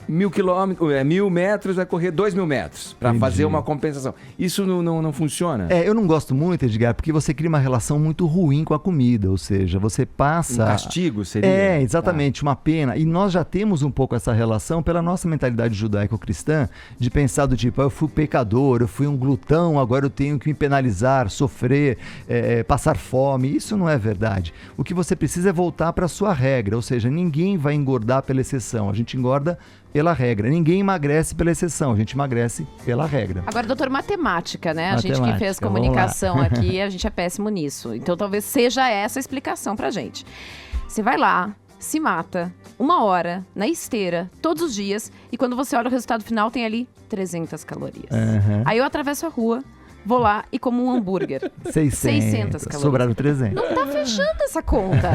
1.000 metros, vai correr 2.000 metros para fazer uma compensação. Isso não funciona? Eu não gosto muito, Edgar, porque você cria uma relação muito ruim com a comida, ou seja, você passa... Um castigo seria? Exatamente, uma pena. E nós já temos um pouco essa relação pela nossa mentalidade judaico-cristã de pensar do tipo, eu fui pecador, eu fui um glutão, agora eu tenho que me penalizar, sofrer, passar fome. Isso não é verdade. O que você precisa é voltar para a sua regra, ou seja, ninguém vai engordar pela exceção, a gente engorda pela regra. Ninguém emagrece pela exceção, a gente emagrece pela regra. Agora, doutor, matemática, né? A gente que Matemática, fez vamos comunicação lá. aqui, a gente é péssimo nisso. Então, talvez seja essa a explicação pra gente. Você vai lá, se mata, 1 hora, na esteira, todos os dias, e quando você olha o resultado final, tem ali 300 calorias. Aí eu atravesso a rua, vou lá e como um hambúrguer. 600 calorias. Sobraram 300. Não tá fechando essa conta.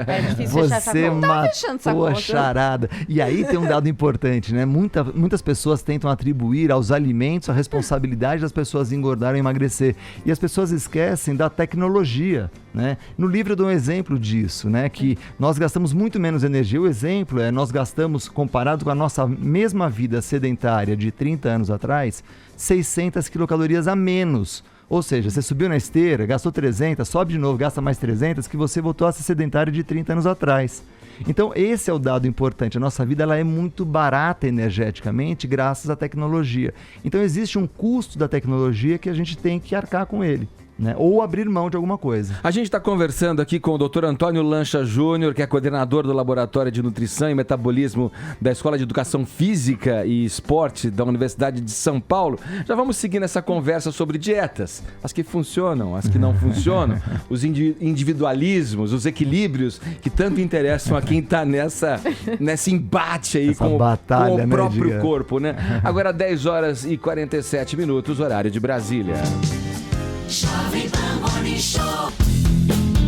É difícil fechar essa Você conta. Tá fechando essa matou a conta. charada. E aí tem um dado importante, né? Muitas pessoas tentam atribuir aos alimentos a responsabilidade das pessoas engordarem e emagrecer. E as pessoas esquecem da tecnologia, né? No livro eu dou um exemplo disso, né? Que nós gastamos muito menos energia. O exemplo é, nós gastamos, comparado com a nossa mesma vida sedentária de 30 anos atrás, 600 quilocalorias a menos. Ou seja, você subiu na esteira, gastou 300, sobe de novo, gasta mais 300, que você voltou a ser sedentário de 30 anos atrás. Então, esse é o dado importante. A nossa vida ela é muito barata energeticamente graças à tecnologia. Então, existe um custo da tecnologia que a gente tem que arcar com ele, né? Ou abrir mão de alguma coisa. A gente está conversando aqui com o Dr. Antônio Lancha Júnior, que é coordenador do Laboratório de Nutrição e Metabolismo da Escola de Educação Física e Esporte da Universidade de São Paulo. Já vamos seguir nessa conversa sobre dietas, as que funcionam, as que não funcionam, os individualismos, os equilíbrios que tanto interessam a quem está nesse embate aí Essa com batalha, o né, próprio Diga? corpo, né? Agora 10 horas e 47 minutos, horário de Brasília.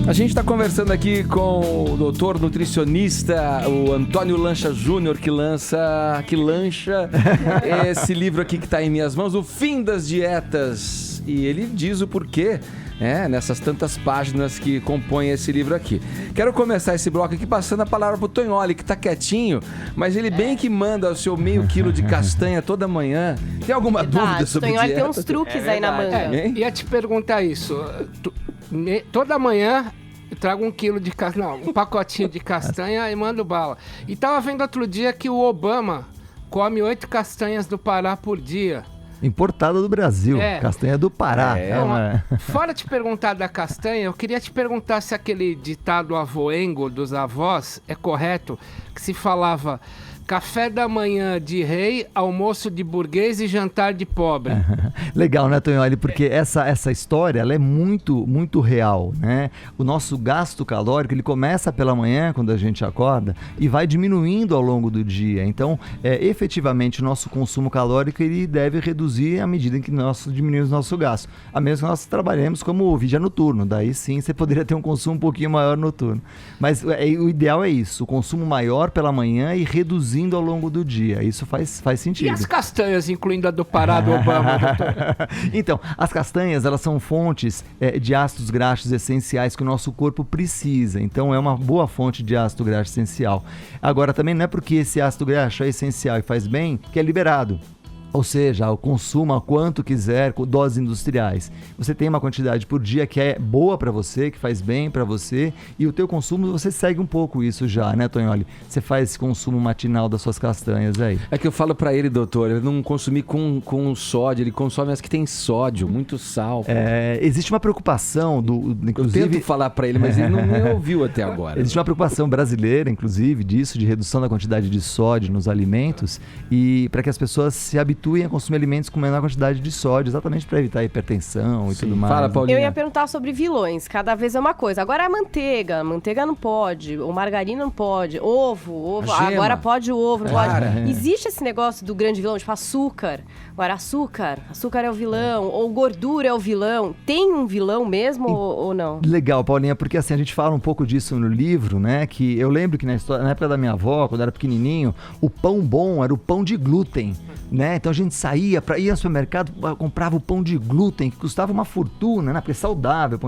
A gente está conversando aqui com o doutor nutricionista, o Antônio Lancha Júnior, que lancha esse livro aqui que está em minhas mãos, O Fim das Dietas. E ele diz o porquê nessas tantas páginas que compõem esse livro aqui. Quero começar esse bloco aqui passando a palavra pro Tonholi, que tá quietinho, mas ele bem que manda o seu meio quilo de castanha toda manhã. Tem alguma dúvida sobre Tonholi dieta? tem uns truques aí na manga. Ia te perguntar isso. Toda manhã eu trago 1 quilo de castanha, não, um pacotinho de castanha e mando bala. E tava vendo outro dia que o Obama come 8 castanhas do Pará por dia. Importada do Brasil, castanha do Pará. Fora te perguntar da castanha, eu queria te perguntar se aquele ditado avoengo dos avós é correto, que se falava café da manhã de rei, almoço de burguês e jantar de pobre. Legal, né, Tonholi? Porque essa história, ela é muito, muito real, né? O nosso gasto calórico, ele começa pela manhã, quando a gente acorda, e vai diminuindo ao longo do dia. Então, efetivamente, o nosso consumo calórico, ele deve reduzir à medida em que nós diminuímos o nosso gasto. A menos que nós trabalhemos como vigia noturno. Daí, sim, você poderia ter um consumo um pouquinho maior noturno. Mas o ideal é isso, o consumo maior pela manhã e reduzindo ao longo do dia. Isso faz sentido. E as castanhas, incluindo a do Pará do Obama, doutor? Então, as castanhas, elas são fontes de ácidos graxos essenciais que o nosso corpo precisa. Então, é uma boa fonte de ácido graxo essencial. Agora, também não é porque esse ácido graxo é essencial e faz bem que é liberado. Ou seja, o consuma quanto quiser, com doses industriais. Você tem uma quantidade por dia que é boa para você, que faz bem para você, e o teu consumo, você segue um pouco isso já, né, Tonholi? Você faz esse consumo matinal das suas castanhas aí. É que eu falo para ele, doutor, ele não consumir com sódio, ele consome as que tem sódio, muito sal. Existe uma preocupação inclusive... Eu tento falar para ele, mas ele não me ouviu até agora. Existe uma preocupação brasileira, inclusive, disso, de redução da quantidade de sódio nos alimentos, e para que as pessoas se habituem a consumir alimentos com menor quantidade de sódio, exatamente para evitar hipertensão e tudo mais. Fala, Paulinha. Eu ia perguntar sobre vilões, cada vez é uma coisa. Agora a manteiga não pode, o margarina não pode, ovo, agora pode o ovo, não pode. Existe esse negócio do grande vilão, tipo açúcar. Agora açúcar é o vilão, ou gordura é o vilão. Tem um vilão mesmo ou não? Legal, Paulinha, porque assim, a gente fala um pouco disso no livro, né, que eu lembro que na época da minha avó, quando eu era pequenininho, o pão bom era o pão de glúten, né? Então a gente saía para ir ao supermercado, comprava o pão de glúten, que custava uma fortuna, né? Porque é saudável.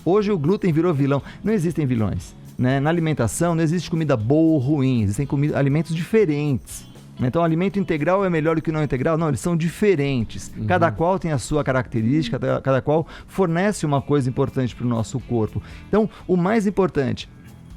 Hoje o glúten virou vilão. Não existem vilões, né? Na alimentação não existe comida boa ou ruim, existem alimentos diferentes. Então, o alimento integral é melhor do que o não integral? Não, eles são diferentes. Cada qual tem a sua característica, cada qual fornece uma coisa importante para o nosso corpo. Então, o mais importante,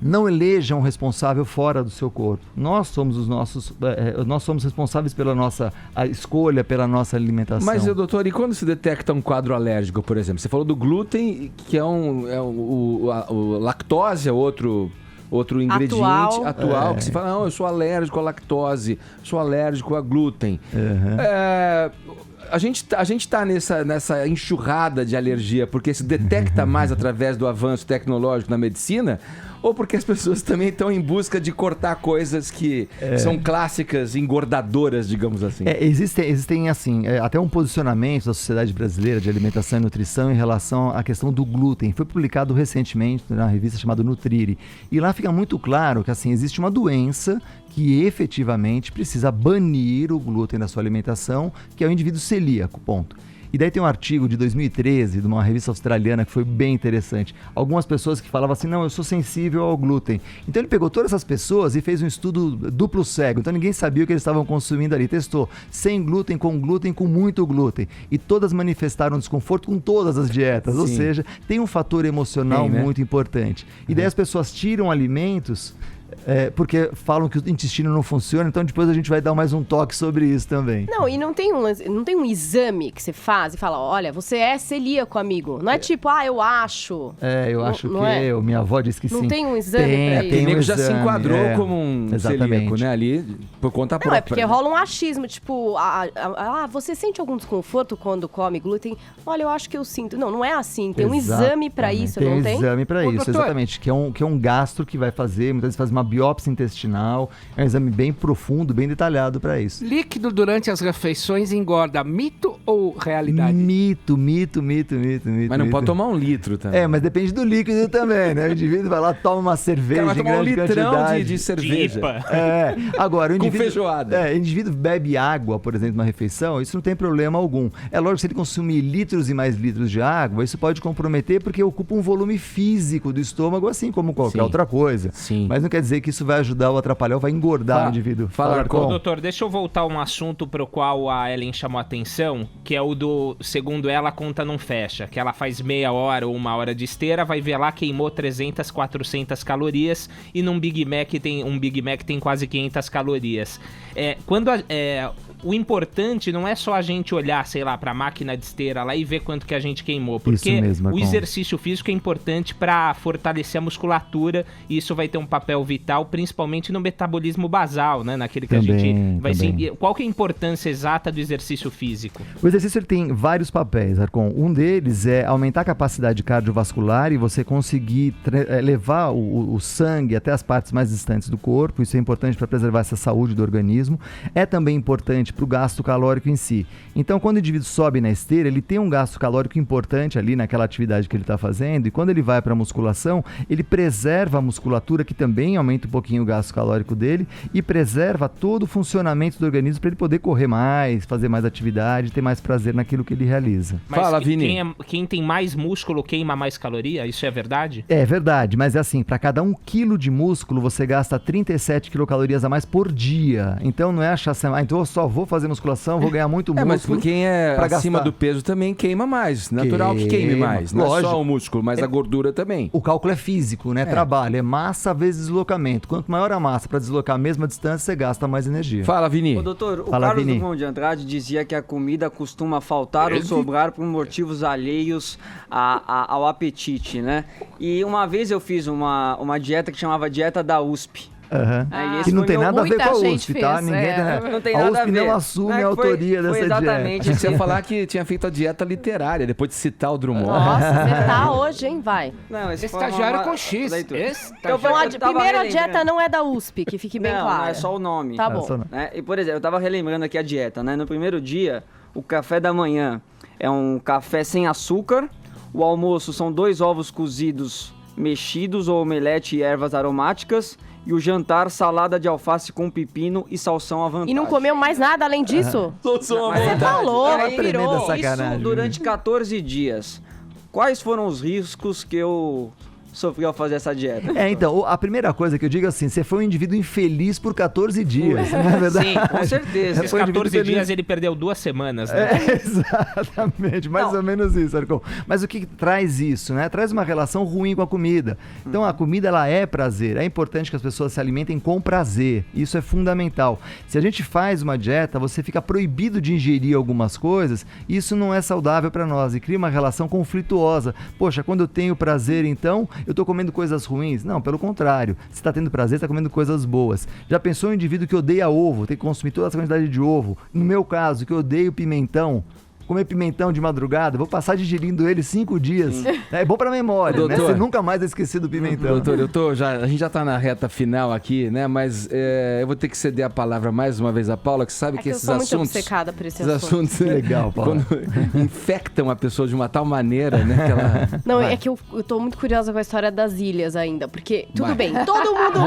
não eleja um responsável fora do seu corpo. Nós somos nós somos responsáveis pela nossa escolha, pela nossa alimentação. Mas, doutor, e quando se detecta um quadro alérgico, por exemplo? Você falou do glúten, que é o lactose, é outro ingrediente atual que se fala, não, eu sou alérgico à lactose, sou alérgico a glúten. A gente tá nessa enxurrada de alergia porque se detecta mais através do avanço tecnológico na medicina, ou porque as pessoas também estão em busca de cortar coisas que são clássicas, engordadoras, digamos assim? Existem assim, até um posicionamento da Sociedade Brasileira de Alimentação e Nutrição em relação à questão do glúten. Foi publicado recentemente na revista chamada Nutrire. E lá fica muito claro que assim, existe uma doença que efetivamente precisa banir o glúten da sua alimentação, que é o indivíduo celíaco, ponto. E daí tem um artigo de 2013 de uma revista australiana que foi bem interessante. Algumas pessoas que falavam assim, não, eu sou sensível ao glúten. Então ele pegou todas essas pessoas e fez um estudo duplo cego. Então ninguém sabia o que eles estavam consumindo ali. Testou sem glúten, com muito glúten. E todas manifestaram desconforto com todas as dietas. Sim. Ou seja, tem um fator emocional muito importante. E daí as pessoas tiram alimentos... porque falam que o intestino não funciona, então depois a gente vai dar mais um toque sobre isso também. Não, e não tem um exame que você faz e fala, olha, você é celíaco, amigo. Não é tipo, eu acho. Eu acho que minha avó disse que sim. Não tem um exame pra isso? Tem um exame, já se enquadrou como um celíaco, né, ali, por conta própria. Não, é porque rola um achismo, tipo, você sente algum desconforto quando come glúten? Olha, eu acho que eu sinto. Não é assim, tem um exame pra isso, não tem? Tem um exame pra isso, doutor, exatamente, que é um gastro que vai fazer, muitas vezes faz uma chama biópsia intestinal. É um exame bem profundo, bem detalhado para isso. Líquido durante as refeições engorda, mito ou realidade? Mito. Mas não pode tomar 1 litro também. Mas depende do líquido também, né? O indivíduo vai lá, toma uma cerveja vai em tomar grande litrão quantidade. de cerveja. Agora, o Com indivíduo, feijoada. o indivíduo bebe água, por exemplo, numa refeição, isso não tem problema algum. É lógico que se ele consumir litros e mais litros de água, isso pode comprometer porque ocupa um volume físico do estômago, assim como qualquer outra coisa. Sim. Mas não quer dizer que isso vai ajudar ou atrapalhar ou vai engordar o indivíduo. Fala, Arcon. Doutor, deixa eu voltar a um assunto pro qual a Ellen chamou a atenção, que é o do, segundo ela, a conta não fecha, que ela faz meia hora ou 1 hora de esteira, vai ver lá, queimou 300, 400 calorias e num Big Mac tem quase 500 calorias. O importante não é só a gente olhar, sei lá, pra máquina de esteira lá e ver quanto que a gente queimou, porque o exercício físico é importante para fortalecer a musculatura e isso vai ter um papel vital, principalmente no metabolismo basal, né? Naquele que a gente vai sentir. Qual que é a importância exata do exercício físico? O exercício ele tem vários papéis, Arcon. Um deles é aumentar a capacidade cardiovascular e você conseguir levar o sangue até as partes mais distantes do corpo. Isso é importante para preservar essa saúde do organismo. É também importante para o gasto calórico em si. Então, quando o indivíduo sobe na esteira, ele tem um gasto calórico importante ali naquela atividade que ele está fazendo, e quando ele vai para a musculação, ele preserva a musculatura, que também aumenta um pouquinho o gasto calórico dele, e preserva todo o funcionamento do organismo para ele poder correr mais, fazer mais atividade, ter mais prazer naquilo que ele realiza. Mas fala, Vini. Quem tem mais músculo queima mais caloria? Isso é verdade? É verdade, mas é assim, para cada 1 quilo de músculo, você gasta 37 quilocalorias a mais por dia. Então, não é achar assim, então eu só vou fazer musculação, vou ganhar muito músculo. Mas quem é acima gastar. Do peso também queima mais. Natural que queime mais. Não é só o músculo, mas a gordura também. O cálculo é físico, né? Trabalho. É massa vezes deslocamento. Quanto maior a massa para deslocar a mesma distância, você gasta mais energia. Fala, Vini. Ô, doutor, o Carlos Drummond de Andrade dizia que a comida costuma faltar ou sobrar por motivos alheios ao apetite, né? E uma vez eu fiz uma dieta que chamava dieta da USP. Que não tem nada a ver com a USP, tá? Não tem nada a ver. Não assume a autoria dessa exatamente dieta. Você ia falar que tinha feito a dieta literária, depois de citar o Drummond. Nossa, você tá hoje, hein? Vai. Não, Estagiário com X. Então, a primeira dieta não é da USP, que fique bem claro. Não, é só o nome. Tá bom. E, por exemplo, eu tava relembrando aqui a dieta, né? No primeiro dia, o café da manhã é um café sem açúcar, o almoço são 2 ovos cozidos mexidos ou omelete e ervas aromáticas, e o jantar, salada de alface com pepino e salsão à vontade. E não comeu mais nada além disso? Salsão à Você falou, tremenda sacanagem. Isso durante 14 dias. Quais foram os riscos que eu sofri ao fazer essa dieta? Então, a primeira coisa que eu digo é assim, você foi um indivíduo infeliz por 14 dias, não é verdade? Sim, com certeza. Esses 14 dias ele perdeu 2 semanas, né? Exatamente, mais ou menos isso, Arcon. Mas o que traz isso, né? Traz uma relação ruim com a comida. Então, a comida, ela é prazer. É importante que as pessoas se alimentem com prazer. Isso é fundamental. Se a gente faz uma dieta, você fica proibido de ingerir algumas coisas, isso não é saudável para nós e cria uma relação conflituosa. Poxa, quando eu tenho prazer, então, eu tô comendo coisas ruins? Não, pelo contrário. Se tá tendo prazer, tá comendo coisas boas. Já pensou um indivíduo que odeia ovo, tem que consumir toda essa quantidade de ovo? No meu caso, que eu odeio pimentão, comer pimentão de madrugada, vou passar digerindo ele 5 dias. É bom pra memória, doutor, né? Você nunca mais vai esquecer do pimentão. Doutor, a gente já tá na reta final aqui, né? Mas eu vou ter que ceder a palavra mais uma vez a Paula, que sabe que esses assuntos... Eu sou muito obcecada por esse assunto. Legal, Paula. Quando infectam a pessoa de uma tal maneira, né? Que ela... Não, é que eu tô muito curiosa com a história das ilhas ainda, porque, tudo bem, todo mundo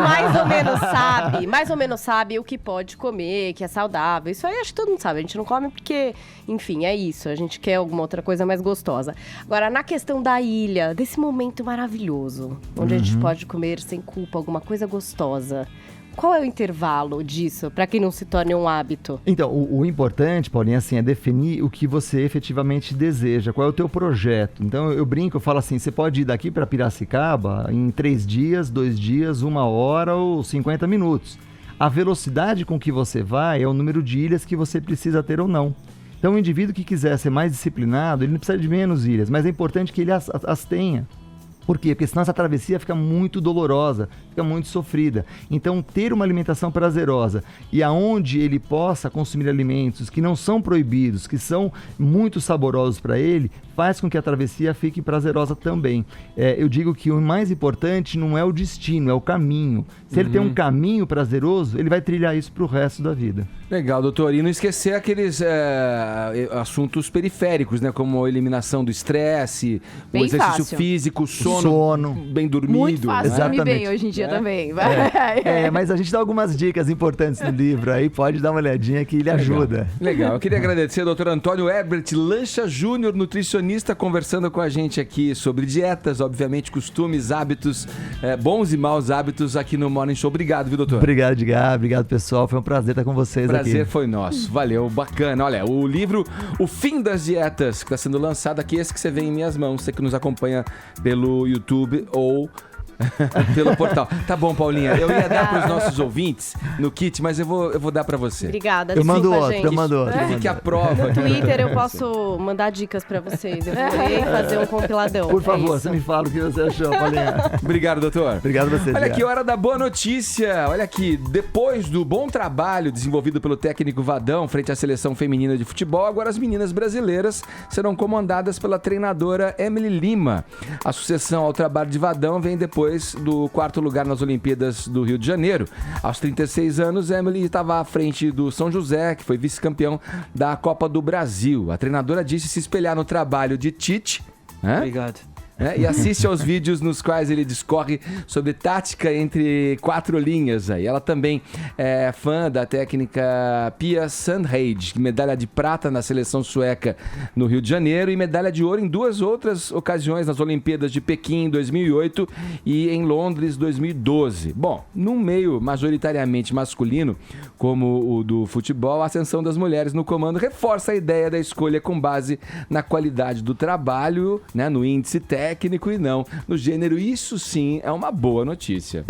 mais ou menos sabe o que pode comer, que é saudável. Isso aí acho que todo mundo sabe. A gente não come porque, enfim, é isso. A gente quer alguma outra coisa mais gostosa. Agora, na questão da ilha, desse momento maravilhoso, onde a gente pode comer sem culpa alguma coisa gostosa, qual é o intervalo disso, para que não se torne um hábito? Então, o importante, Paulinha, assim, é definir o que você efetivamente deseja, qual é o teu projeto. Então, eu brinco, eu falo assim, você pode ir daqui para Piracicaba em 3 dias, 2 dias, 1 hora ou 50 minutos. A velocidade com que você vai é o número de ilhas que você precisa ter ou não. Então, o indivíduo que quiser ser mais disciplinado, ele não precisa de menos ilhas, mas é importante que ele as tenha. Por quê? Porque senão essa travessia fica muito dolorosa, fica muito sofrida. Então, ter uma alimentação prazerosa e aonde ele possa consumir alimentos que não são proibidos, que são muito saborosos para ele, faz com que a travessia fique prazerosa também. Eu digo que o mais importante não é o destino, é o caminho. Se ele tem um caminho prazeroso, ele vai trilhar isso para o resto da vida. Legal, doutor. E não esquecer aqueles assuntos periféricos, né? Como a eliminação do estresse, o exercício físico, sono bem dormido. Muito fácil, né? dormir bem hoje em dia também. Mas a gente dá algumas dicas importantes no livro aí, pode dar uma olhadinha que ele ajuda. Legal. Eu queria agradecer ao doutor Antônio Herbert Lancha Júnior, nutricionista, conversando com a gente aqui sobre dietas, obviamente, costumes, hábitos, bons e maus hábitos aqui no Morning Show. Obrigado, viu, doutor? Obrigado, Edgar. Obrigado, pessoal. Foi um prazer estar com vocês aqui. Prazer foi nosso. Valeu, bacana. Olha, o livro O Fim das Dietas, que está sendo lançado aqui, esse que você vê em minhas mãos, você que nos acompanha pelo YouTube ou pelo portal. Tá bom, Paulinha. Eu ia dar para os nossos ouvintes no kit, mas eu vou dar para você. Obrigada. Eu mando outro, gente. eu mando outro. Fique à prova. No Twitter eu posso mandar dicas pra vocês. Eu vou ler e fazer um compiladão. Por favor, você me fala o que você achou, Paulinha. Obrigado, doutor. Obrigado a você, Olha Edgar. aqui, hora da boa notícia. Olha aqui, depois do bom trabalho desenvolvido pelo técnico Vadão frente à seleção feminina de futebol, agora as meninas brasileiras serão comandadas pela treinadora Emily Lima. A sucessão ao trabalho de Vadão vem depois do quarto lugar nas Olimpíadas do Rio de Janeiro. Aos 36 anos, Emily estava à frente do São José, que foi vice-campeão da Copa do Brasil. A treinadora disse se espelhar no trabalho de Tite. Obrigado. E assiste aos vídeos nos quais ele discorre sobre tática entre 4 linhas. Aí. Ela também é fã da técnica Pia Sundhage, medalha de prata na seleção sueca no Rio de Janeiro e medalha de ouro em 2 outras ocasiões nas Olimpíadas de Pequim em 2008 e em Londres 2012. Bom, num meio majoritariamente masculino, como o do futebol, a ascensão das mulheres no comando reforça a ideia da escolha com base na qualidade do trabalho, né, no índice técnico e não no gênero. Isso sim é uma boa notícia.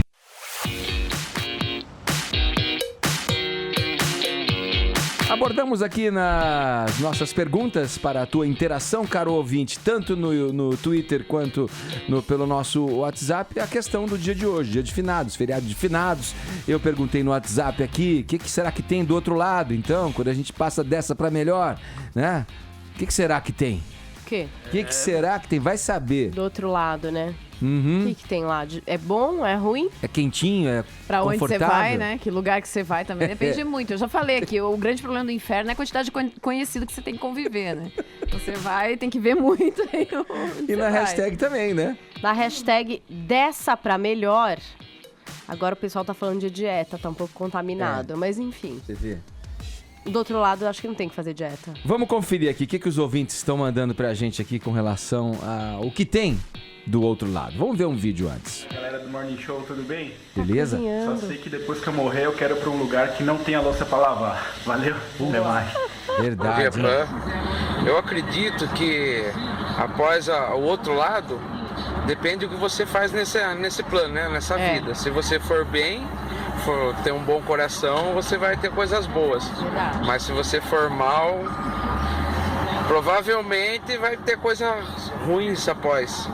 Abordamos aqui nas nossas perguntas para a tua interação, caro ouvinte, tanto no Twitter quanto pelo nosso WhatsApp, a questão do dia de hoje, dia de finados, feriado de finados. Eu perguntei no WhatsApp aqui, o que será que tem do outro lado, então, quando a gente passa dessa para melhor, né? O que será que tem? O quê? O que será que tem? Vai saber. Do outro lado, né? Uhum. O que tem lá? É bom? É ruim? É quentinho? É pra onde você confortável? vai, né? Que lugar que você vai também depende muito. Eu já falei aqui, o grande problema do inferno é a quantidade de conhecido que você tem que conviver, né? Você vai, tem que ver muito aí. E na hashtag também, né? Na hashtag dessa pra melhor, agora o pessoal tá falando de dieta, tá um pouco contaminado, mas enfim. Você vê. Do outro lado, eu acho que não tem que fazer dieta. Vamos conferir aqui o que os ouvintes estão mandando pra gente aqui com relação ao que tem do outro lado. Vamos ver um vídeo antes. Galera do Morning Show, tudo bem? Beleza? Só sei que depois que eu morrer, eu quero ir pra um lugar que não tenha louça pra lavar. Valeu? Até mais. Verdade. Eu acredito que após o outro lado, depende do que você faz nesse plano, né? Nessa vida. Se você for bem, for ter um bom coração, você vai ter coisas boas. Verdade. Mas se você for mal, provavelmente vai ter coisas ruins após.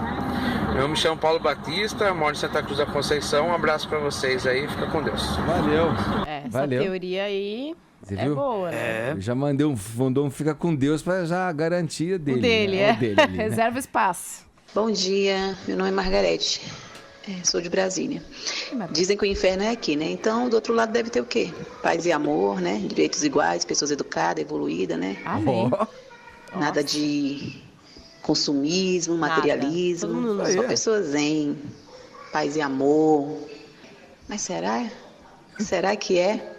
Eu me chamo Paulo Batista, moro em Santa Cruz da Conceição. Um abraço pra vocês aí, fica com Deus. Valeu. Essa teoria aí viu? Boa, né? Eu já mandei mandou um fica com Deus pra já a garantia dele. O dele, né? O dele ali, né? Reserva espaço. Bom dia, meu nome é Margarete, sou de Brasília. Dizem que o inferno é aqui, né? Então, do outro lado deve ter o quê? Paz e amor, né? Direitos iguais, pessoas educadas, evoluídas, né? Amém. Nada de consumismo, materialismo. Nada. Só pessoas zen, paz e amor. Mas será? Será que é?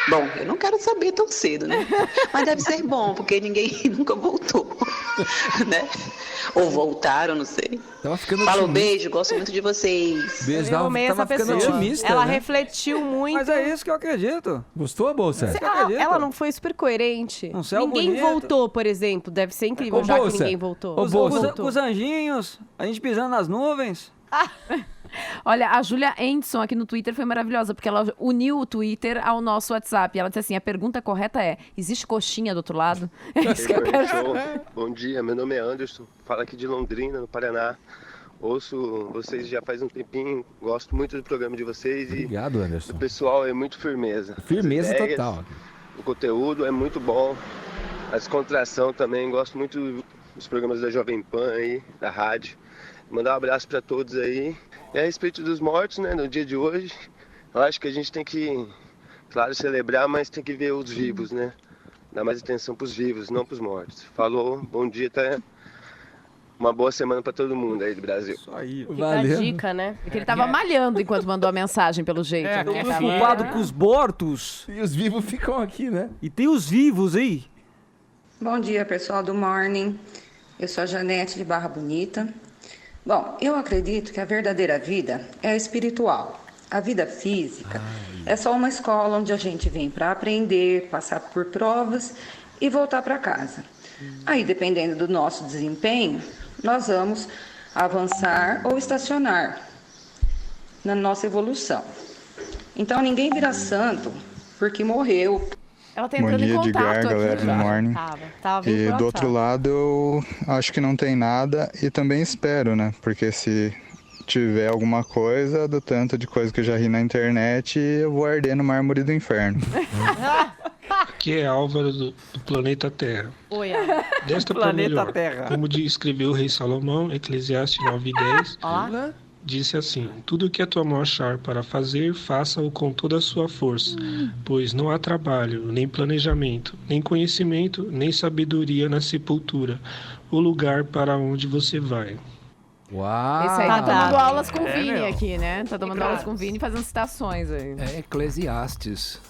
Bom, eu não quero saber tão cedo, né? Mas deve ser bom, porque ninguém nunca voltou, né? Ou voltaram, não sei. Tava ficando Fala um otimista. beijo, gosto muito de vocês. Beijo, Eu amei essa ficando pessoa. otimista, Ela né? refletiu muito. Mas é isso que eu acredito. Gostou, Bolsa? Ela não foi super coerente. Um céu Ninguém bonito. voltou, por exemplo. Deve ser incrível, Ô, já Bolsa. que ninguém voltou. Ô, Bolsa. Voltou. Os anjinhos, a gente pisando nas nuvens. Olha, a Júlia Endson aqui no Twitter foi maravilhosa, porque ela uniu o Twitter ao nosso WhatsApp. Ela disse assim, a pergunta correta é, existe coxinha do outro lado? É isso que eu quero saber. Bom dia, meu nome é Anderson, falo aqui de Londrina, no Paraná. Ouço vocês já faz um tempinho, gosto muito do programa de vocês. Obrigado, Anderson. O pessoal é muito firmeza. Firmeza As ideias, total. O conteúdo é muito bom. A descontração também, gosto muito dos programas da Jovem Pan aí, da rádio. Mandar um abraço para todos aí. E a respeito dos mortos, né, no dia de hoje, eu acho que a gente tem que, claro, celebrar, mas tem que ver os vivos, né? Dar mais atenção para os vivos, não para os mortos. Falou, bom dia, até uma boa semana para todo mundo aí do Brasil. Isso aí. Fica a dica, né? Porque ele tava malhando enquanto mandou a mensagem, pelo jeito. É, né? preocupado com os mortos. E os vivos ficam aqui, né? E tem os vivos aí. Bom dia, pessoal do Morning. Eu sou a Janete de Barra Bonita. Bom, eu acredito que a verdadeira vida é espiritual. A vida física é só uma escola onde a gente vem para aprender, passar por provas e voltar para casa. Aí, dependendo do nosso desempenho, nós vamos avançar ou estacionar na nossa evolução. Então, ninguém vira santo porque morreu. Ela tá Bom entrando dia, em Edgar, contato galera aqui. do Morning. Tava E do outro lado, eu acho que não tem nada e também espero, né? Porque se tiver alguma coisa, do tanto de coisa que eu já ri na internet, eu vou arder no mármore do inferno. Aqui é Álvaro do planeta Terra. Oi, Desta para Planeta melhor. Terra. Como escreveu o rei Salomão, Eclesiastes 9:10, disse assim: tudo o que a tua mão achar para fazer, faça-o com toda a sua força, pois não há trabalho, nem planejamento, nem conhecimento, nem sabedoria na sepultura, o lugar para onde você vai. Uau! Esse aí tá tomando aulas com o Vini meu. aqui, né? Tá tomando aulas com o Vini, fazendo citações aí. É Eclesiastes.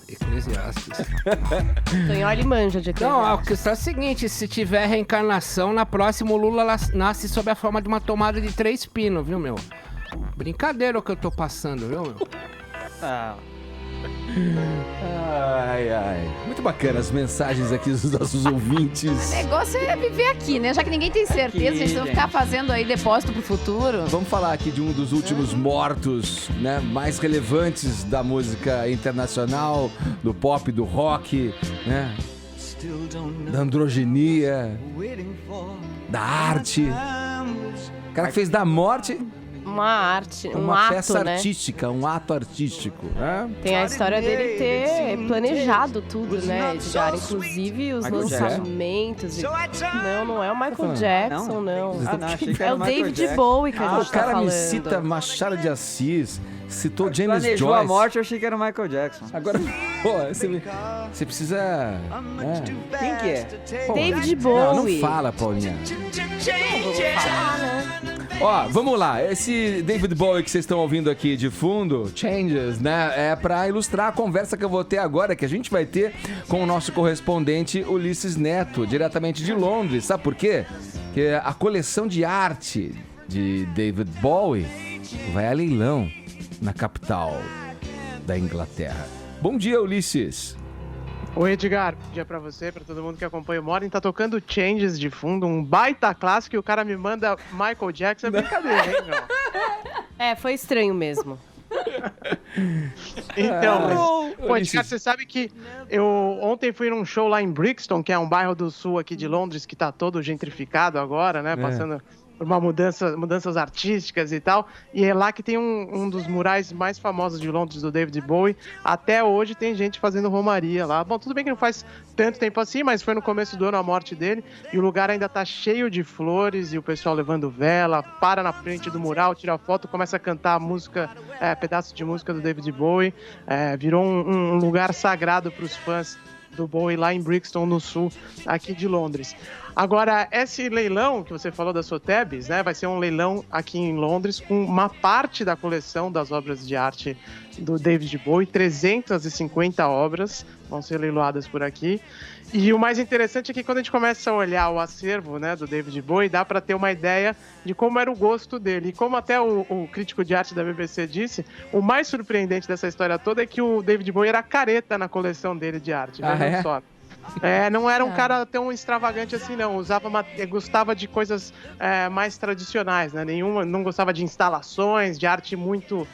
Tonhol, ele manja de Não, a questão é a seguinte, se tiver reencarnação, na próxima o Lula nasce sob a forma de uma tomada de 3 pinos, viu, meu? Brincadeira o que eu tô passando, viu, meu? Ai, ai. Muito bacana as mensagens aqui dos nossos ouvintes. O negócio é viver aqui, né? Já que ninguém tem certeza, a gente vai ficar fazendo aí depósito pro futuro. Vamos falar aqui de um dos últimos mortos, né, mais relevantes da música internacional, do pop, do rock, né, da androginia, da arte. O cara que fez da morte uma arte, um uma ato, peça né? artística, um ato artístico. Né? Tem a história dele ter planejado tudo, né, Edgar? Inclusive os Michael lançamentos. Não é o Michael Jackson, não. não, achei que É era o Michael David Jackson. Bowie que a O gente tá cara falando. me cita Machado de Assis, citou James Planejou Joyce. a morte, eu achei que era o Michael Jackson. Agora, pô, você precisa... né? Quem que é? Pô, David Não Bowie. fala, Paulinha. Ó, vamos lá. Esse David Bowie que vocês estão ouvindo aqui de fundo, Changes, né? É pra ilustrar a conversa que eu vou ter agora, que a gente vai ter com o nosso correspondente Ulisses Neto, diretamente de Londres. Sabe por quê? Porque a coleção de arte de David Bowie vai a leilão na capital da Inglaterra. Bom dia, Ulisses. Oi, Edgar. Bom dia pra você, pra todo mundo que acompanha o Morning. Tá tocando Changes de fundo, um baita clássico, e o cara me manda Michael Jackson. É brincadeira, hein, meu? Foi estranho mesmo. Então, pô, Edgar, você sabe que eu ontem fui num show lá em Brixton, que é um bairro do sul aqui de Londres, que tá todo gentrificado agora, né? Passando por uma mudanças artísticas e tal. E é lá que tem um dos murais mais famosos de Londres, do David Bowie. Até hoje tem gente fazendo romaria lá. Bom, tudo bem que não faz tanto tempo assim, mas foi no começo do ano a morte dele. E o lugar ainda tá cheio de flores e o pessoal levando vela, para na frente do mural, tira foto, começa a cantar música, pedaços de música do David Bowie. Virou um lugar sagrado para os fãs do Bowie lá em Brixton, no sul, aqui de Londres. Agora, esse leilão que você falou da Sotheby's, né, vai ser um leilão aqui em Londres com uma parte da coleção das obras de arte do David Bowie, 350 obras vão ser leiloadas por aqui. E o mais interessante é que quando a gente começa a olhar o acervo, né, do David Bowie, dá para ter uma ideia de como era o gosto dele. E como até o crítico de arte da BBC disse, o mais surpreendente dessa história toda é que o David Bowie era careta na coleção dele de arte. Vejam só. Não era um cara tão extravagante assim, não. Gostava de coisas mais tradicionais, né? Não gostava de instalações, de arte muito...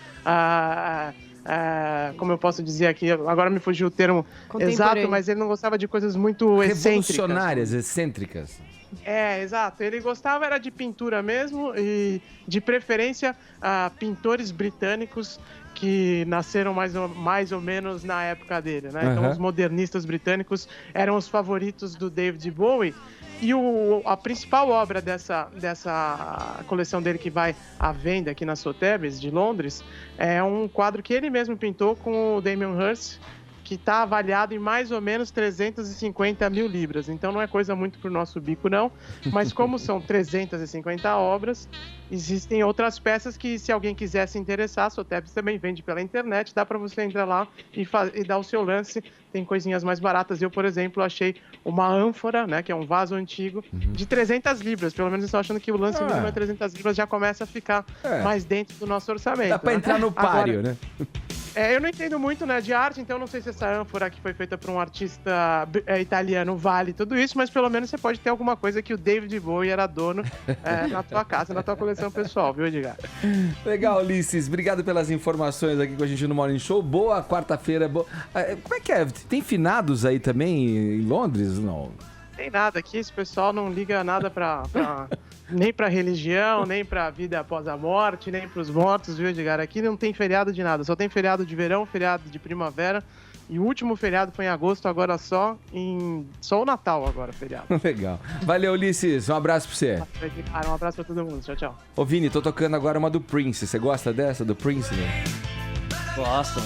como eu posso dizer aqui, agora me fugiu o termo exato, mas ele não gostava de coisas muito excêntricas. Revolucionárias, excêntricas. Exato. Ele gostava era de pintura mesmo e, de preferência, pintores britânicos que nasceram mais ou menos na época dele, né? Então, os modernistas britânicos eram os favoritos do David Bowie. E a principal obra dessa coleção dele que vai à venda aqui na Sotheby's de Londres é um quadro que ele mesmo pintou com o Damien Hirst, que está avaliado em mais ou menos 350 mil libras. Então não é coisa muito pro nosso bico, não. Mas como são 350 obras, existem outras peças que, se alguém quiser se interessar, a Sotheby's também vende pela internet, dá para você entrar lá e dar o seu lance. Tem coisinhas mais baratas. Eu, por exemplo, achei uma ânfora, né, que é um vaso antigo, de 300 libras. Pelo menos eu estou achando que o lance mínimo é 300 libras, já começa a ficar mais dentro do nosso orçamento. Dá para entrar no páreo, agora, né? Eu não entendo muito, né, de arte, então não sei se essa ânfora que foi feita por um artista italiano vale tudo isso, mas pelo menos você pode ter alguma coisa que o David Bowie era dono na tua casa, na tua coleção pessoal, viu, Edgar? Legal, Ulisses. Obrigado pelas informações aqui com a gente no Morning Show. Boa quarta-feira. Como é que é? Tem finados aí também em Londres? Não. Tem nada aqui, esse pessoal não liga nada nem pra religião, nem pra vida após a morte, nem pros mortos, viu, Edgar? Aqui não tem feriado de nada, só tem feriado de verão, feriado de primavera, e o último feriado foi em agosto, agora só o Natal agora, feriado. Legal. Valeu, Ulisses. Um abraço pra você. Um abraço pra todo mundo. Tchau, tchau. Ô, Vini, tô tocando agora uma do Prince. Você gosta dessa, do Prince, né? Gosto.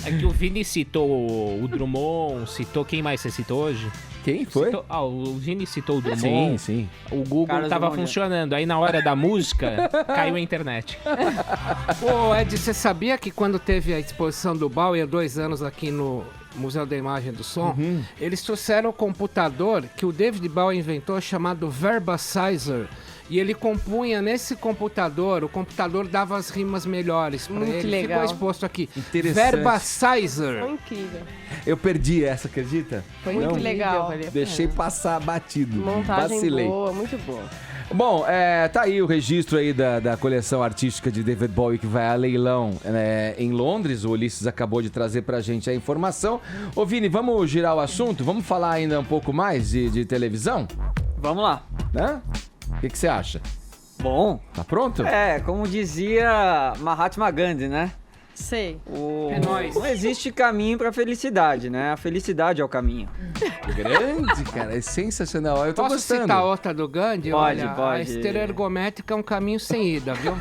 É que o Vini citou o Drummond, citou... Quem mais você citou hoje? Quem foi? O Vini citou o Drummond. Sim. O Google Carlos tava Drummond. funcionando. Aí na hora da música, caiu a internet. Ô, Ed, você sabia que quando teve a exposição do Bowie há 2 anos aqui no Museu da Imagem e do Som, eles trouxeram o computador que o David Bowie inventou, chamado Verbasizer. E ele compunha nesse computador, o computador dava as rimas melhores pra Muito ele. legal. Ficou exposto aqui. Interessante. Verbasizer. Foi incrível. Eu perdi essa, acredita? Foi muito legal. Deixei passar batido. Montagem Vacilei. boa, muito boa. Bom, tá aí o registro aí da coleção artística de David Bowie que vai a leilão em Londres. O Ulisses acabou de trazer pra gente a informação. Ô, Vini, vamos girar o assunto? Vamos falar ainda um pouco mais de televisão? Vamos lá. Né? O que você acha? Bom. Tá pronto? Como dizia Mahatma Gandhi, né? Sei. É nóis. Não existe caminho pra felicidade, né? A felicidade é o caminho. Grande, cara. É sensacional. Eu tô Posso gostando. citar outra do Gandhi? Pode. A esteira ergométrica é um caminho sem ida, viu?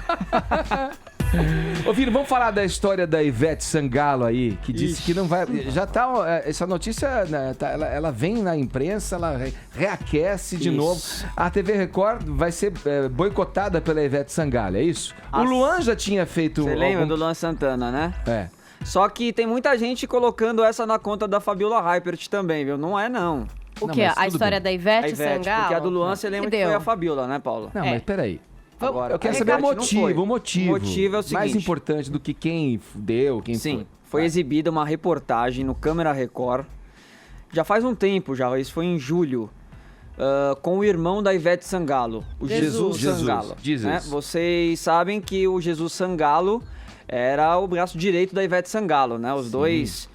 Ô, Vini, vamos falar da história da Ivete Sangalo aí, que disse que não vai... Já tá... Essa notícia, né, ela vem na imprensa, ela reaquece de novo. A TV Record vai ser boicotada pela Ivete Sangalo, é isso? O Luan já tinha feito... Você lembra do Luan Santana, né? É. Só que tem muita gente colocando essa na conta da Fabiola Hypert também, viu? Não é, não. O quê? A história da Ivete Sangalo? Porque a do Luan, você lembra que foi a Fabiola, né, Paula? Não, mas peraí. Agora, eu quero saber o motivo. O motivo é o seguinte. Mais importante do que quem deu, quem foi. Sim, foi exibida uma reportagem no Câmara Record. Já faz um tempo já, isso foi em julho. Com o irmão da Ivete Sangalo, o Jesus Sangalo. Né? Vocês sabem que o Jesus Sangalo era o braço direito da Ivete Sangalo, né? Os dois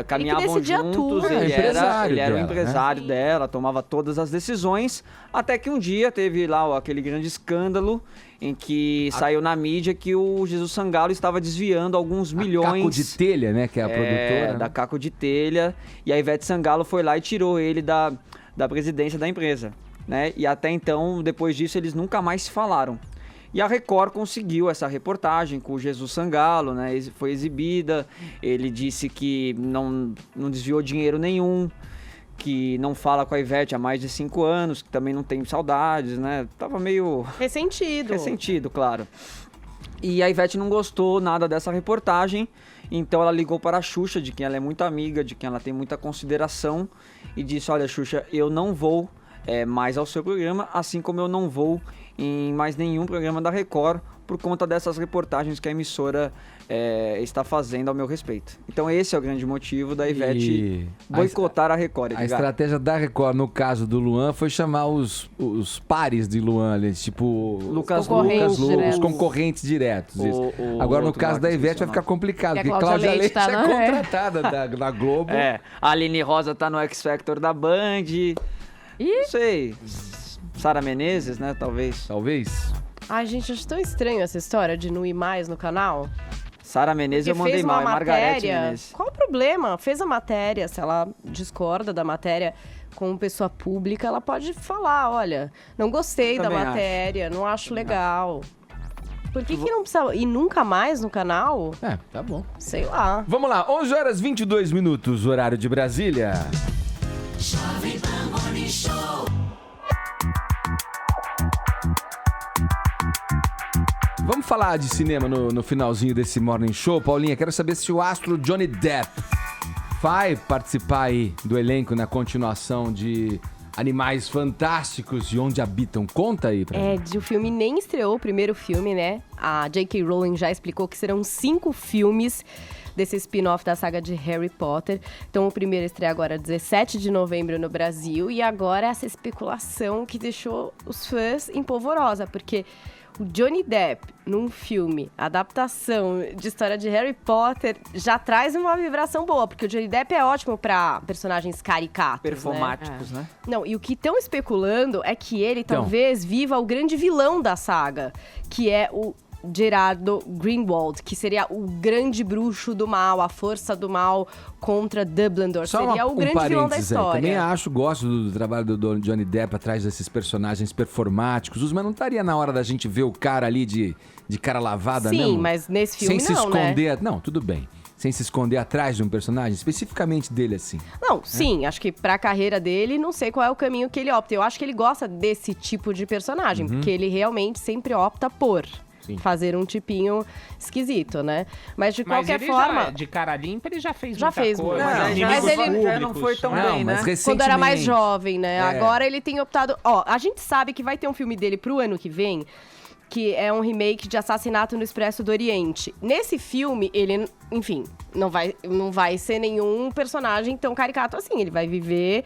caminhavam juntos, tudo. ele era o dela, empresário dela, tomava todas as decisões, até que um dia teve lá aquele grande escândalo em que saiu na mídia que o Jesus Sangalo estava desviando alguns milhões... Caco de Telha, né, que é a produtora. Da Caco de Telha, e a Ivete Sangalo foi lá e tirou ele da presidência da empresa, né? E até então, depois disso, eles nunca mais se falaram. E a Record conseguiu essa reportagem com o Jesus Sangalo, né? Foi exibida, ele disse que não desviou dinheiro nenhum, que não fala com a Ivete há mais de 5 anos, que também não tem saudades, né? Tava meio... Ressentido, claro. E a Ivete não gostou nada dessa reportagem, então ela ligou para a Xuxa, de quem ela é muito amiga, de quem ela tem muita consideração, e disse, olha, Xuxa, eu não vou mais ao seu programa, assim como eu não vou em mais nenhum programa da Record, por conta dessas reportagens que a emissora está fazendo ao meu respeito. Então esse é o grande motivo da Ivete boicotar a Record. A estratégia da Record, no caso do Luan, foi chamar os pares de Luan ali, tipo Lucas os concorrentes diretos. Agora, no caso da Ivete, vai ficar complicado, porque Cláudia Leite é contratada da Globo. A Aline Rosa tá no X Factor da Band. Não sei. Sara Menezes, né? Talvez. Ai, gente, acho tão estranho essa história de não ir mais no canal. Sara Menezes eu mandei mal, é Margarete Menezes. Qual o problema? Fez a matéria, se ela discorda da matéria como pessoa pública, ela pode falar, olha, não gostei da matéria, não acho legal. Por que não precisa ir nunca mais no canal? Tá bom. Sei lá. Vamos lá, 11h22, horário de Brasília. Jovem Pan Morning Show. Vamos falar de cinema no finalzinho desse Morning Show. Paulinha, quero saber se o astro Johnny Depp vai participar aí do elenco na continuação de Animais Fantásticos e Onde Habitam. Conta aí pra mim. O filme nem estreou, o primeiro filme, né? A J.K. Rowling já explicou que serão 5 filmes desse spin-off da saga de Harry Potter. Então o primeiro estreia agora 17 de novembro no Brasil. E agora essa especulação que deixou os fãs em polvorosa, porque o Johnny Depp, num filme, adaptação de história de Harry Potter, já traz uma vibração boa, porque o Johnny Depp é ótimo pra personagens caricatos, performáticos, né? Não, e o que estão especulando é que ele talvez viva o grande vilão da saga, que é o Gerardo Grindelwald, que seria o grande bruxo do mal, a força do mal contra Dumbledore. Seria o grande vilão da história. Também gosto do trabalho do Johnny Depp atrás desses personagens performáticos, mas não estaria na hora da gente ver o cara ali de cara lavada mesmo? Sim, mas nesse filme sem não, se esconder, né? Não, tudo bem. Sem se esconder atrás de um personagem, especificamente dele, assim. Não, sim, acho que pra carreira dele, não sei qual é o caminho que ele opta. Eu acho que ele gosta desse tipo de personagem, porque ele realmente sempre opta por fazer um tipinho esquisito, né? Mas de qualquer forma... de cara limpa, ele já fez coisa. Mas ele já não foi tão bem, né? Quando era mais jovem, né? Agora ele tem optado... A gente sabe que vai ter um filme dele pro ano que vem, que é um remake de Assassinato no Expresso do Oriente. Nesse filme, ele, enfim, não vai ser nenhum personagem tão caricato assim. Ele vai viver,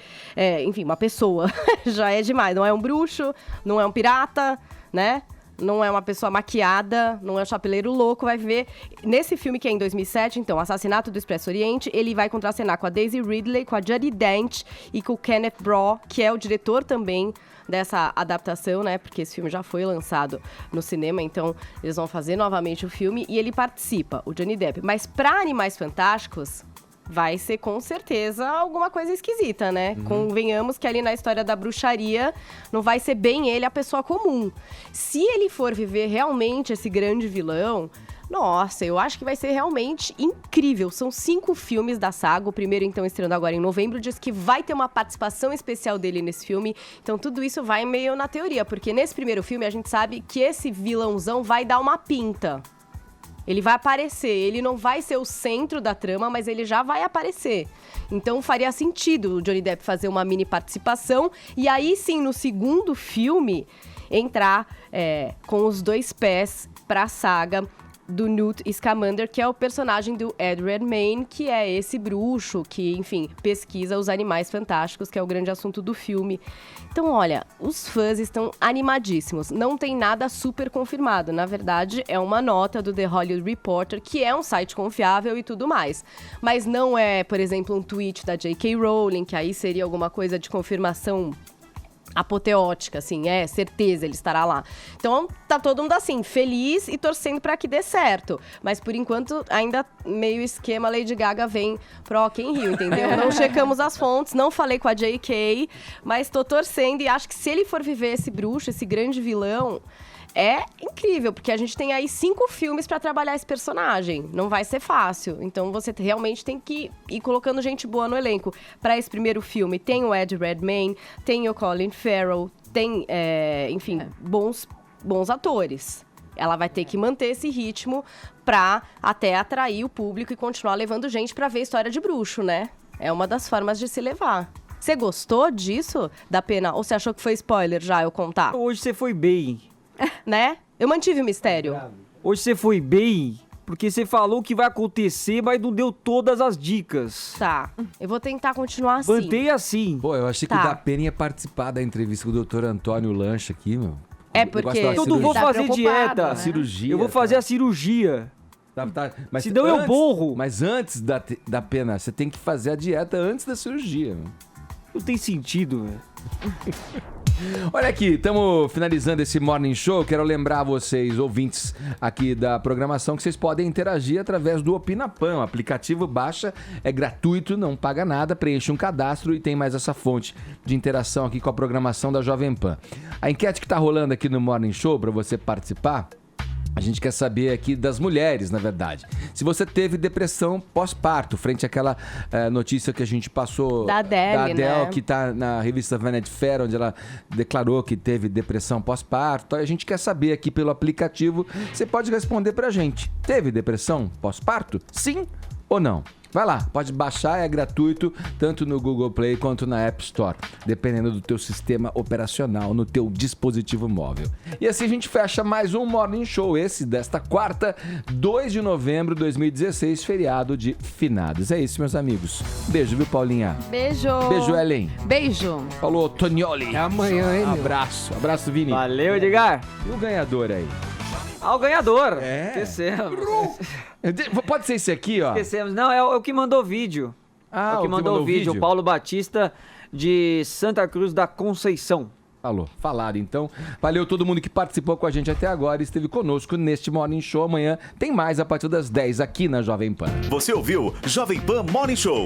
enfim, uma pessoa. Já é demais. Não é um bruxo, não é um pirata, né? Não é uma pessoa maquiada, não é um chapeleiro louco, vai viver... Nesse filme, que é em 2007, então, Assassinato do Expresso Oriente, ele vai contracenar com a Daisy Ridley, com a Judi Dench e com o Kenneth Branagh, que é o diretor também dessa adaptação, né? Porque esse filme já foi lançado no cinema, então eles vão fazer novamente o filme e ele participa, o Johnny Depp. Mas para Animais Fantásticos... vai ser com certeza alguma coisa esquisita, né? Convenhamos que ali na história da bruxaria não vai ser bem ele a pessoa comum. Se ele for viver realmente esse grande vilão, nossa, eu acho que vai ser realmente incrível. São 5 filmes da saga, o primeiro então estreando agora em novembro, diz que vai ter uma participação especial dele nesse filme, então tudo isso vai meio na teoria, porque nesse primeiro filme a gente sabe que esse vilãozão vai dar uma pinta. Ele vai aparecer, ele não vai ser o centro da trama, mas ele já vai aparecer. Então faria sentido o Johnny Depp fazer uma mini participação e aí sim, no segundo filme, entrar com os 2 pés pra saga do Newt Scamander, que é o personagem do Ed Redmayne, que é esse bruxo que, enfim, pesquisa os animais fantásticos, que é o grande assunto do filme. Então, olha, os fãs estão animadíssimos. Não tem nada super confirmado. Na verdade, é uma nota do The Hollywood Reporter, que é um site confiável e tudo mais. Mas não é, por exemplo, um tweet da J.K. Rowling, que aí seria alguma coisa de confirmação apoteótica, assim, certeza, ele estará lá. Então, tá todo mundo assim, feliz e torcendo pra que dê certo. Mas, por enquanto, ainda meio esquema Lady Gaga vem pro Rock in Rio, entendeu? Não checamos as fontes, não falei com a J.K., mas tô torcendo e acho que se ele for viver esse bruxo, esse grande vilão, é incrível, porque a gente tem aí 5 filmes pra trabalhar esse personagem. Não vai ser fácil. Então, você realmente tem que ir colocando gente boa no elenco. Pra esse primeiro filme, tem o Ed Redmayne, tem o Colin Farrell, tem, enfim, bons atores. Ela vai ter que manter esse ritmo pra até atrair o público e continuar levando gente pra ver história de bruxo, né? É uma das formas de se levar. Você gostou disso, da pena? Ou você achou que foi spoiler já eu contar? Hoje você foi bem. Né? Eu mantive o mistério. Hoje você foi bem, porque você falou que vai acontecer, mas não deu todas as dicas. Tá, eu vou tentar continuar assim. Mantenha assim. Pô, eu achei que Tá. o Dapena ia participar da entrevista com o Dr. Antônio Lancha aqui, meu. É porque Eu não vou fazer dieta. A cirurgia. Eu vou fazer a cirurgia. Mas Senão eu antes- borro. Mas antes da pena, você tem que fazer a dieta antes da cirurgia. Meu. Não tem sentido, velho. Olha aqui, estamos finalizando esse Morning Show. Quero lembrar vocês, ouvintes aqui da programação, que vocês podem interagir através do Opinapam. O aplicativo baixa, é gratuito, não paga nada, preenche um cadastro e tem mais essa fonte de interação aqui com a programação da Jovem Pan. A enquete que está rolando aqui no Morning Show, para você participar, a gente quer saber aqui das mulheres, na verdade. Se você teve depressão pós-parto, frente àquela notícia que a gente passou Da Adele, né? que tá na revista Vanity Fair, onde ela declarou que teve depressão pós-parto. A gente quer saber aqui pelo aplicativo, você pode responder pra gente. Teve depressão pós-parto? Sim ou não? Vai lá, pode baixar, é gratuito, tanto no Google Play quanto na App Store, dependendo do teu sistema operacional, no teu dispositivo móvel. E assim a gente fecha mais um Morning Show, esse desta quarta, 2 de novembro de 2016, feriado de finados. É isso, meus amigos. Beijo, viu, Paulinha? Beijo. Beijo, Ellen. Beijo. Falou, Tonioli. É amanhã, hein, meu? Abraço. Abraço, Vini. Valeu, Edgar. E o ganhador aí? Ah, o ganhador. É. Esquecemos. Pode ser esse aqui, ó. Esquecemos. Não, é o que mandou vídeo. Ah, é o que mandou o vídeo. O Paulo Batista, de Santa Cruz da Conceição. Falou, falado então. Valeu todo mundo que participou com a gente até agora e esteve conosco neste Morning Show. Amanhã tem mais a partir das 10 aqui na Jovem Pan. Você ouviu Jovem Pan Morning Show.